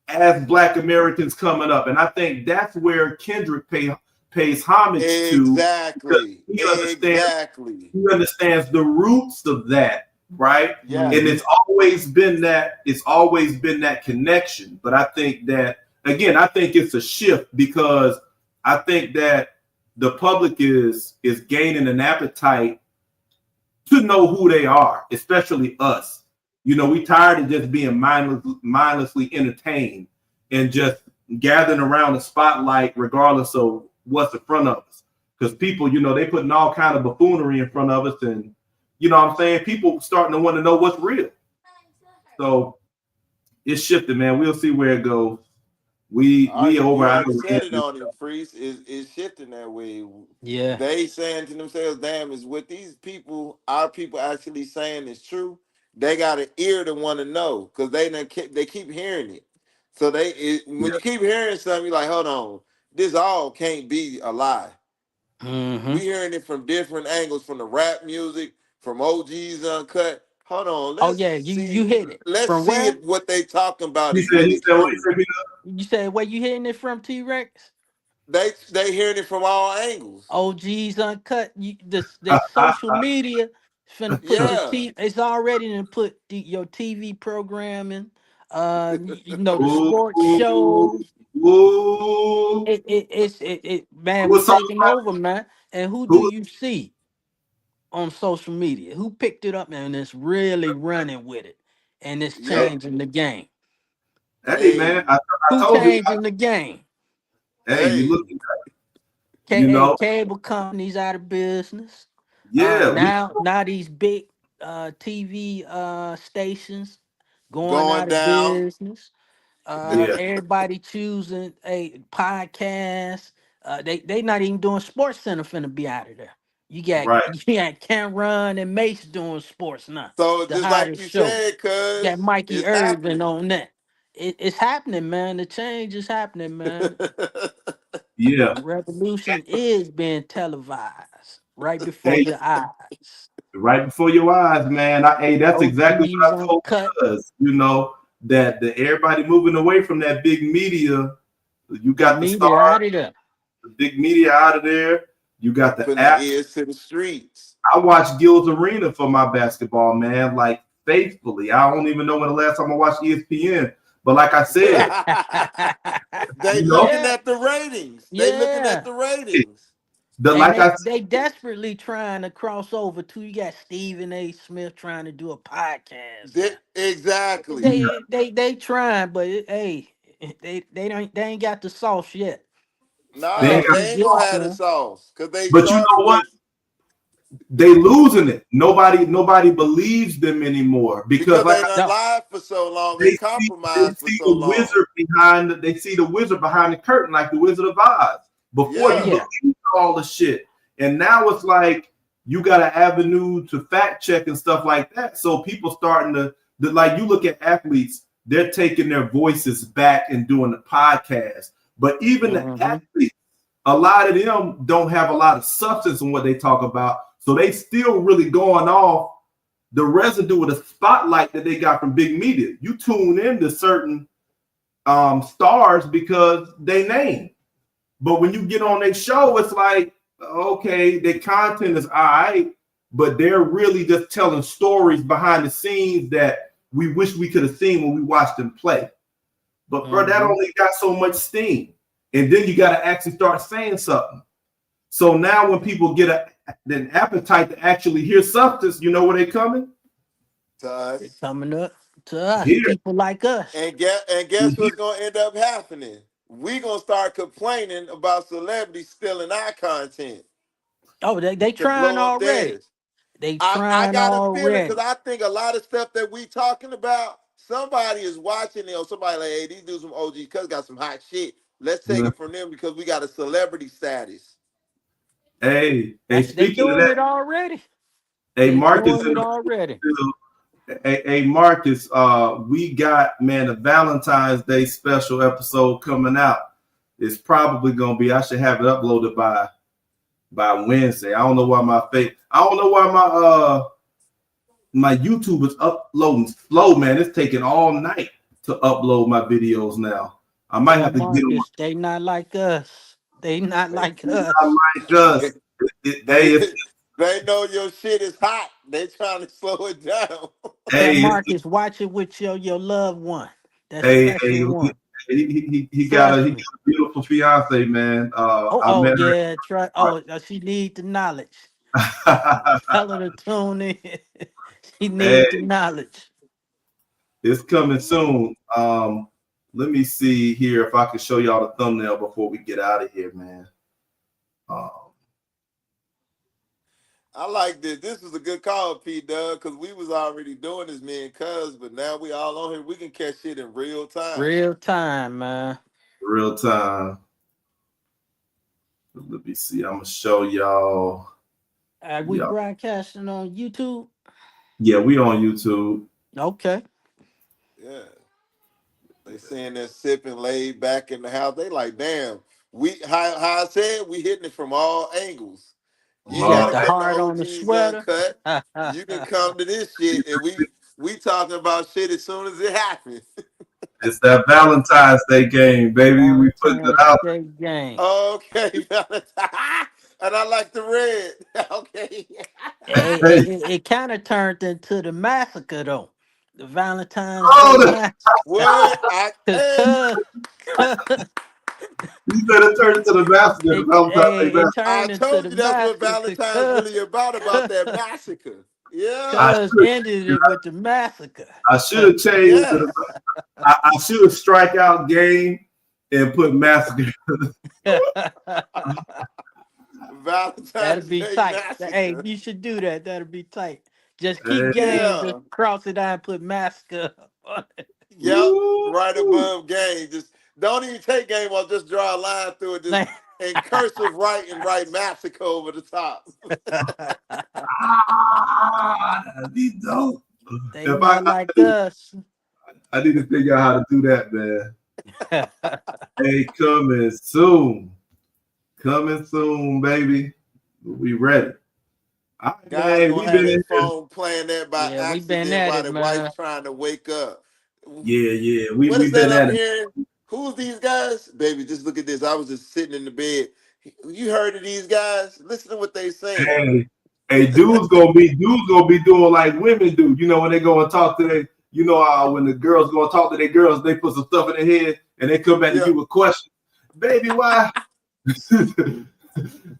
[SPEAKER 3] as Black Americans coming up. And I think that's where Kendrick pays homage to because
[SPEAKER 2] Exactly.
[SPEAKER 3] he understands
[SPEAKER 2] Exactly.
[SPEAKER 3] he understands the roots of that, right? And
[SPEAKER 2] Yes.
[SPEAKER 1] Hmm.
[SPEAKER 3] it's always been that connection. But I think that again, I think it's a shift because I think that the public is gaining an appetite to know who they are, especially us. You know, we tired of just being mindlessly entertained and just gathering around the spotlight regardless of what's in front of us. Because people, you know, they putting all kind of buffoonery in front of us, and you know what I'm saying? People starting to want to know what's real. So it's shifting, man. We'll see where it goes. We over
[SPEAKER 2] You
[SPEAKER 3] our
[SPEAKER 2] already said it
[SPEAKER 3] end.
[SPEAKER 2] on it, Freeze. Is shifting that way.
[SPEAKER 1] Yeah.
[SPEAKER 2] They saying to themselves, "Damn, is what these people, our people, actually saying is true." They got an ear to want to know because they keep hearing it. So when
[SPEAKER 3] Yeah,
[SPEAKER 2] you keep hearing something, you're like, "Hold on, this all can't be a lie."
[SPEAKER 1] Hmm.
[SPEAKER 2] We hearing it from different angles, from the rap music, from OG's Uncut. Hold on,
[SPEAKER 1] Oh yeah, you hit it
[SPEAKER 2] let's
[SPEAKER 1] from
[SPEAKER 2] see
[SPEAKER 1] where?
[SPEAKER 2] if what they talking about
[SPEAKER 3] he
[SPEAKER 2] is
[SPEAKER 3] said he
[SPEAKER 2] really
[SPEAKER 3] said what he
[SPEAKER 2] true.
[SPEAKER 3] said.
[SPEAKER 1] You said where you hitting it from, T Rex?
[SPEAKER 2] They hearing it from all angles.
[SPEAKER 1] OGs uncut. The social media finna put the
[SPEAKER 2] Yeah.
[SPEAKER 1] T. It's already to put your TV programming. The
[SPEAKER 3] Ooh,
[SPEAKER 1] sports shows.
[SPEAKER 3] ooh.
[SPEAKER 1] Man,
[SPEAKER 3] Who
[SPEAKER 1] we
[SPEAKER 3] was talking
[SPEAKER 1] taking
[SPEAKER 3] about?
[SPEAKER 1] over, man. And who do
[SPEAKER 3] Who?
[SPEAKER 1] you see on social media? Who picked it up and it's really running with it, and it's
[SPEAKER 2] Yep.
[SPEAKER 1] changing the game?
[SPEAKER 3] Hey man,
[SPEAKER 2] Hey.
[SPEAKER 3] I
[SPEAKER 1] Who
[SPEAKER 3] told you.
[SPEAKER 1] changing the game?
[SPEAKER 3] Hey, you
[SPEAKER 2] Hey.
[SPEAKER 3] look, you know,
[SPEAKER 1] Cable companies out of business.
[SPEAKER 3] yeah,
[SPEAKER 1] Now these big TV stations going
[SPEAKER 2] Going
[SPEAKER 1] out of
[SPEAKER 2] down.
[SPEAKER 1] business.
[SPEAKER 3] yeah,
[SPEAKER 1] Everybody choosing a podcast. They not even doing Sports Center finna be out of there. You got
[SPEAKER 3] right,
[SPEAKER 1] you got Cameron and Mace doing sports now.
[SPEAKER 2] So
[SPEAKER 1] The
[SPEAKER 2] just like
[SPEAKER 1] hottest
[SPEAKER 2] you
[SPEAKER 1] show.
[SPEAKER 2] said,
[SPEAKER 1] You got
[SPEAKER 2] cuz
[SPEAKER 1] Mikey
[SPEAKER 2] it's
[SPEAKER 1] Irvin
[SPEAKER 2] happening.
[SPEAKER 1] on that. It's happening, man. The change is happening, man.
[SPEAKER 3] yeah.
[SPEAKER 1] The revolution is being televised right before
[SPEAKER 3] Hey,
[SPEAKER 1] your eyes.
[SPEAKER 3] right before your eyes, man. Hey, that's exactly
[SPEAKER 1] OGs
[SPEAKER 3] what I told
[SPEAKER 1] uncut.
[SPEAKER 3] us. You know that the everybody moving away from that big media. You
[SPEAKER 1] The
[SPEAKER 3] got the star,
[SPEAKER 1] media out of there.
[SPEAKER 3] the big media out of there. You got the
[SPEAKER 2] Putting their
[SPEAKER 3] apps.
[SPEAKER 2] ears to the streets.
[SPEAKER 3] I watch Gil's Arena for my basketball, man. Like faithfully. I don't even know when the last time I watched ESPN. But like I said,
[SPEAKER 2] They
[SPEAKER 3] you know,
[SPEAKER 2] looking
[SPEAKER 1] Yeah,
[SPEAKER 2] at the ratings. They looking at
[SPEAKER 1] yeah.
[SPEAKER 2] the ratings.
[SPEAKER 3] the
[SPEAKER 1] And
[SPEAKER 3] like I
[SPEAKER 1] they desperately trying to cross over too. You got Stephen A. Smith trying to do a podcast now.
[SPEAKER 2] Exactly.
[SPEAKER 1] They trying, but hey, they ain't got the sauce yet. They
[SPEAKER 3] they
[SPEAKER 2] Nah,
[SPEAKER 3] ain't
[SPEAKER 1] got to
[SPEAKER 3] got,
[SPEAKER 1] be
[SPEAKER 2] they ain't
[SPEAKER 1] giving
[SPEAKER 2] gonna
[SPEAKER 1] it
[SPEAKER 2] have
[SPEAKER 1] to
[SPEAKER 2] the
[SPEAKER 1] them.
[SPEAKER 2] sauce because they
[SPEAKER 3] but you know
[SPEAKER 2] started
[SPEAKER 3] what?
[SPEAKER 2] with
[SPEAKER 3] They losing it. Nobody believes them anymore because
[SPEAKER 2] because
[SPEAKER 3] like
[SPEAKER 2] they done
[SPEAKER 1] No,
[SPEAKER 2] lied for so long
[SPEAKER 3] they
[SPEAKER 2] and
[SPEAKER 3] see they
[SPEAKER 2] compromised for
[SPEAKER 3] see
[SPEAKER 2] so
[SPEAKER 3] the
[SPEAKER 2] long.
[SPEAKER 3] wizard they see the wizard behind the curtain like the Wizard of Oz. Before
[SPEAKER 1] oh
[SPEAKER 3] you
[SPEAKER 2] Yeah.
[SPEAKER 1] yeah,
[SPEAKER 3] believe all the shit. And now it's like you got an avenue to fact check and stuff like that. So people starting like you look at athletes, they're taking their voices back and doing the podcast. But even the
[SPEAKER 1] hmm
[SPEAKER 3] athletes, a lot of them don't have a lot of substance in what they talk about. So they still really going off the residue of the spotlight that they got from big media. You tune in to certain stars because they name. But when you get on their show, it's like, okay, their content is all right, but they're really just telling stories behind the scenes that we wish we could have seen when we watched them play. But bro, that
[SPEAKER 1] hmm
[SPEAKER 3] only got so much steam. And then you got to actually start saying something. So now when people get an appetite to actually hear substance, you know where they coming?
[SPEAKER 2] To
[SPEAKER 1] They're
[SPEAKER 2] us.
[SPEAKER 1] coming up to us,
[SPEAKER 3] Here.
[SPEAKER 1] people like us.
[SPEAKER 2] And guess what's gonna end up happening? We gonna start complaining about celebrities stealing our content
[SPEAKER 1] Oh, they
[SPEAKER 2] to
[SPEAKER 1] trying
[SPEAKER 2] blow up
[SPEAKER 1] already.
[SPEAKER 2] theirs.
[SPEAKER 1] They
[SPEAKER 2] I
[SPEAKER 1] trying
[SPEAKER 2] got a feeling because
[SPEAKER 1] already.
[SPEAKER 2] I think a lot of stuff that we talking about, somebody is watching it or somebody like, hey, these dudes from OG cuz got some hot shit. Let's take it from them because we got a celebrity status.
[SPEAKER 3] Hey,
[SPEAKER 1] They
[SPEAKER 3] speaking of
[SPEAKER 1] doing
[SPEAKER 3] that,
[SPEAKER 1] it already.
[SPEAKER 3] hey
[SPEAKER 1] They
[SPEAKER 3] Marcus
[SPEAKER 1] doing
[SPEAKER 3] in
[SPEAKER 1] it
[SPEAKER 3] the
[SPEAKER 1] already.
[SPEAKER 3] hey Marcus, we got man a Valentine's Day special episode coming out. It's probably gonna be. I should have it uploaded by Wednesday. I don't know why my YouTube is uploading slow, man. It's taking all night to upload my videos now. I might
[SPEAKER 1] Tell
[SPEAKER 3] have to get them.
[SPEAKER 1] Marcus they not like us. They not
[SPEAKER 2] They,
[SPEAKER 1] like
[SPEAKER 3] I
[SPEAKER 1] us.
[SPEAKER 3] like us.
[SPEAKER 2] they,
[SPEAKER 3] It's
[SPEAKER 2] they know your shit is hot. They trying to slow it down.
[SPEAKER 1] Tell
[SPEAKER 3] hey,
[SPEAKER 1] Marcus watch it with your loved one. That
[SPEAKER 3] hey,
[SPEAKER 1] special
[SPEAKER 3] hey,
[SPEAKER 1] one.
[SPEAKER 3] he got
[SPEAKER 1] Trust
[SPEAKER 3] a
[SPEAKER 1] me.
[SPEAKER 3] beautiful fiance, man.
[SPEAKER 1] Oh,
[SPEAKER 3] I
[SPEAKER 1] oh
[SPEAKER 3] met
[SPEAKER 1] yeah. Try. Oh, she need the knowledge.
[SPEAKER 3] her.
[SPEAKER 1] Tell her to tune in. She
[SPEAKER 3] Hey,
[SPEAKER 1] need the knowledge.
[SPEAKER 3] it's coming soon. Let me see here if I can show y'all the thumbnail before we get out of here, man. Um,
[SPEAKER 2] I like this. This was a good call, P Dub, because we was already doing this, me and Cuz, but now we all on here. We can catch shit in real time.
[SPEAKER 1] Real time, man.
[SPEAKER 3] real time. Let me see. I'm gonna show y'all.
[SPEAKER 1] We
[SPEAKER 3] Yeah,
[SPEAKER 1] broadcasting on YouTube.
[SPEAKER 3] yeah, we on YouTube.
[SPEAKER 1] Okay.
[SPEAKER 2] Yeah. They saying they're sipping laid back in the house. They like, damn, we how I said, we hitting it from all angles. You
[SPEAKER 1] You
[SPEAKER 2] ain't
[SPEAKER 1] got
[SPEAKER 3] All
[SPEAKER 2] gotta
[SPEAKER 1] the
[SPEAKER 3] right,
[SPEAKER 2] come to
[SPEAKER 1] heart on the
[SPEAKER 2] OG's
[SPEAKER 1] sweater.
[SPEAKER 2] uncut. You can come to this shit and we talking about shit as soon as it happens.
[SPEAKER 3] it's that Valentine's Day game, baby. We putting it
[SPEAKER 1] Valentine's
[SPEAKER 3] out.
[SPEAKER 1] Day game.
[SPEAKER 2] Okay, Valentine. And I like the red. Okay.
[SPEAKER 3] Hey,
[SPEAKER 1] It kind of turned into the massacre though. The Valentine's Day
[SPEAKER 3] oh,
[SPEAKER 1] massacre.
[SPEAKER 2] What I hey,
[SPEAKER 1] Cause
[SPEAKER 3] you said it turned into the massacre, the Valentine's Day
[SPEAKER 1] it
[SPEAKER 2] I
[SPEAKER 1] turned into
[SPEAKER 2] told
[SPEAKER 1] the
[SPEAKER 2] you that's what
[SPEAKER 1] massacre.
[SPEAKER 2] Valentine's really about that massacre. Yeah.
[SPEAKER 3] I
[SPEAKER 1] Cuz
[SPEAKER 3] should
[SPEAKER 1] ended it with the massacre.
[SPEAKER 3] I should have changed
[SPEAKER 2] Yeah.
[SPEAKER 3] it. I should have strike out game and put massacre.
[SPEAKER 1] That'll
[SPEAKER 2] Valentine's
[SPEAKER 1] be
[SPEAKER 2] Day
[SPEAKER 1] tight. Hey,
[SPEAKER 2] massacre.
[SPEAKER 1] you should do that. That'll be tight. Just keep
[SPEAKER 3] Hey,
[SPEAKER 1] game, just
[SPEAKER 2] Yeah.
[SPEAKER 1] cross it out and put massacre on it.
[SPEAKER 2] Yep. Right
[SPEAKER 3] woo.
[SPEAKER 2] above game. Just don't even take game off. Just draw a line through it. Just
[SPEAKER 1] Like-
[SPEAKER 2] in cursive write and write massacre over the top.
[SPEAKER 3] That'd be dope.
[SPEAKER 1] They
[SPEAKER 3] If
[SPEAKER 1] not like us.
[SPEAKER 3] I need to figure out how to do that, man. Hey, coming soon, baby. We ready. All right,
[SPEAKER 2] Guys
[SPEAKER 3] man.
[SPEAKER 2] gonna
[SPEAKER 3] We've
[SPEAKER 2] have
[SPEAKER 3] been
[SPEAKER 2] their
[SPEAKER 3] in here.
[SPEAKER 2] phone playing that by
[SPEAKER 1] Yeah, we been
[SPEAKER 2] accident
[SPEAKER 1] at
[SPEAKER 2] while
[SPEAKER 1] it,
[SPEAKER 2] the wife's
[SPEAKER 1] man.
[SPEAKER 2] trying to wake up.
[SPEAKER 3] Yeah, yeah.
[SPEAKER 2] What is
[SPEAKER 3] We've
[SPEAKER 2] that
[SPEAKER 3] been
[SPEAKER 2] I'm
[SPEAKER 3] at it.
[SPEAKER 2] hearing? Who's these guys? Baby, just look at this. I was just sitting in the bed. You heard of these guys? Listen to what they saying.
[SPEAKER 3] Hey, hey, dudes gonna be doing like women do. You know when they go and talk to their, when the girls go and talk to their girls, they put some stuff in their head and they come back to
[SPEAKER 2] Yeah.
[SPEAKER 3] you with questions. Baby, why?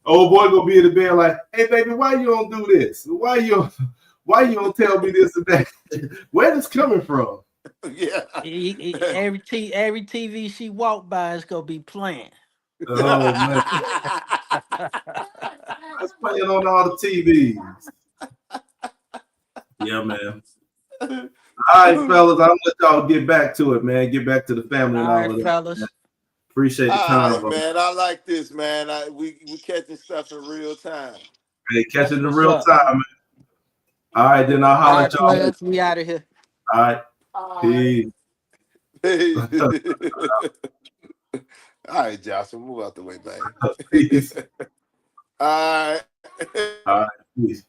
[SPEAKER 3] Old boy gonna be in the bed like, hey baby, why you don't do this? Why you don't tell me this and that? Where this coming from?
[SPEAKER 2] Yeah.
[SPEAKER 1] Every TV she walk by is gonna be playing.
[SPEAKER 3] Oh man, that's playing on all the TVs. Yeah, man. All right, fellas, I'm gonna let y'all get back to it, man. Get back to the family and
[SPEAKER 1] All
[SPEAKER 3] all
[SPEAKER 1] right,
[SPEAKER 3] of that. Man.
[SPEAKER 1] fellas.
[SPEAKER 3] Appreciate the
[SPEAKER 2] All
[SPEAKER 3] time,
[SPEAKER 2] right,
[SPEAKER 3] bro.
[SPEAKER 2] man. I like this, man. We catching stuff in real time.
[SPEAKER 3] Hey, catch it
[SPEAKER 1] That's
[SPEAKER 3] in
[SPEAKER 1] what's
[SPEAKER 3] real
[SPEAKER 1] up.
[SPEAKER 3] time, man. All right, then I'll
[SPEAKER 1] All
[SPEAKER 3] holler at
[SPEAKER 1] right,
[SPEAKER 3] y'all later.
[SPEAKER 1] players, we out of here.
[SPEAKER 3] All right, peace.
[SPEAKER 2] All right, Joshua, move out the way, man.
[SPEAKER 3] Peace.
[SPEAKER 2] All right.
[SPEAKER 3] All right, peace.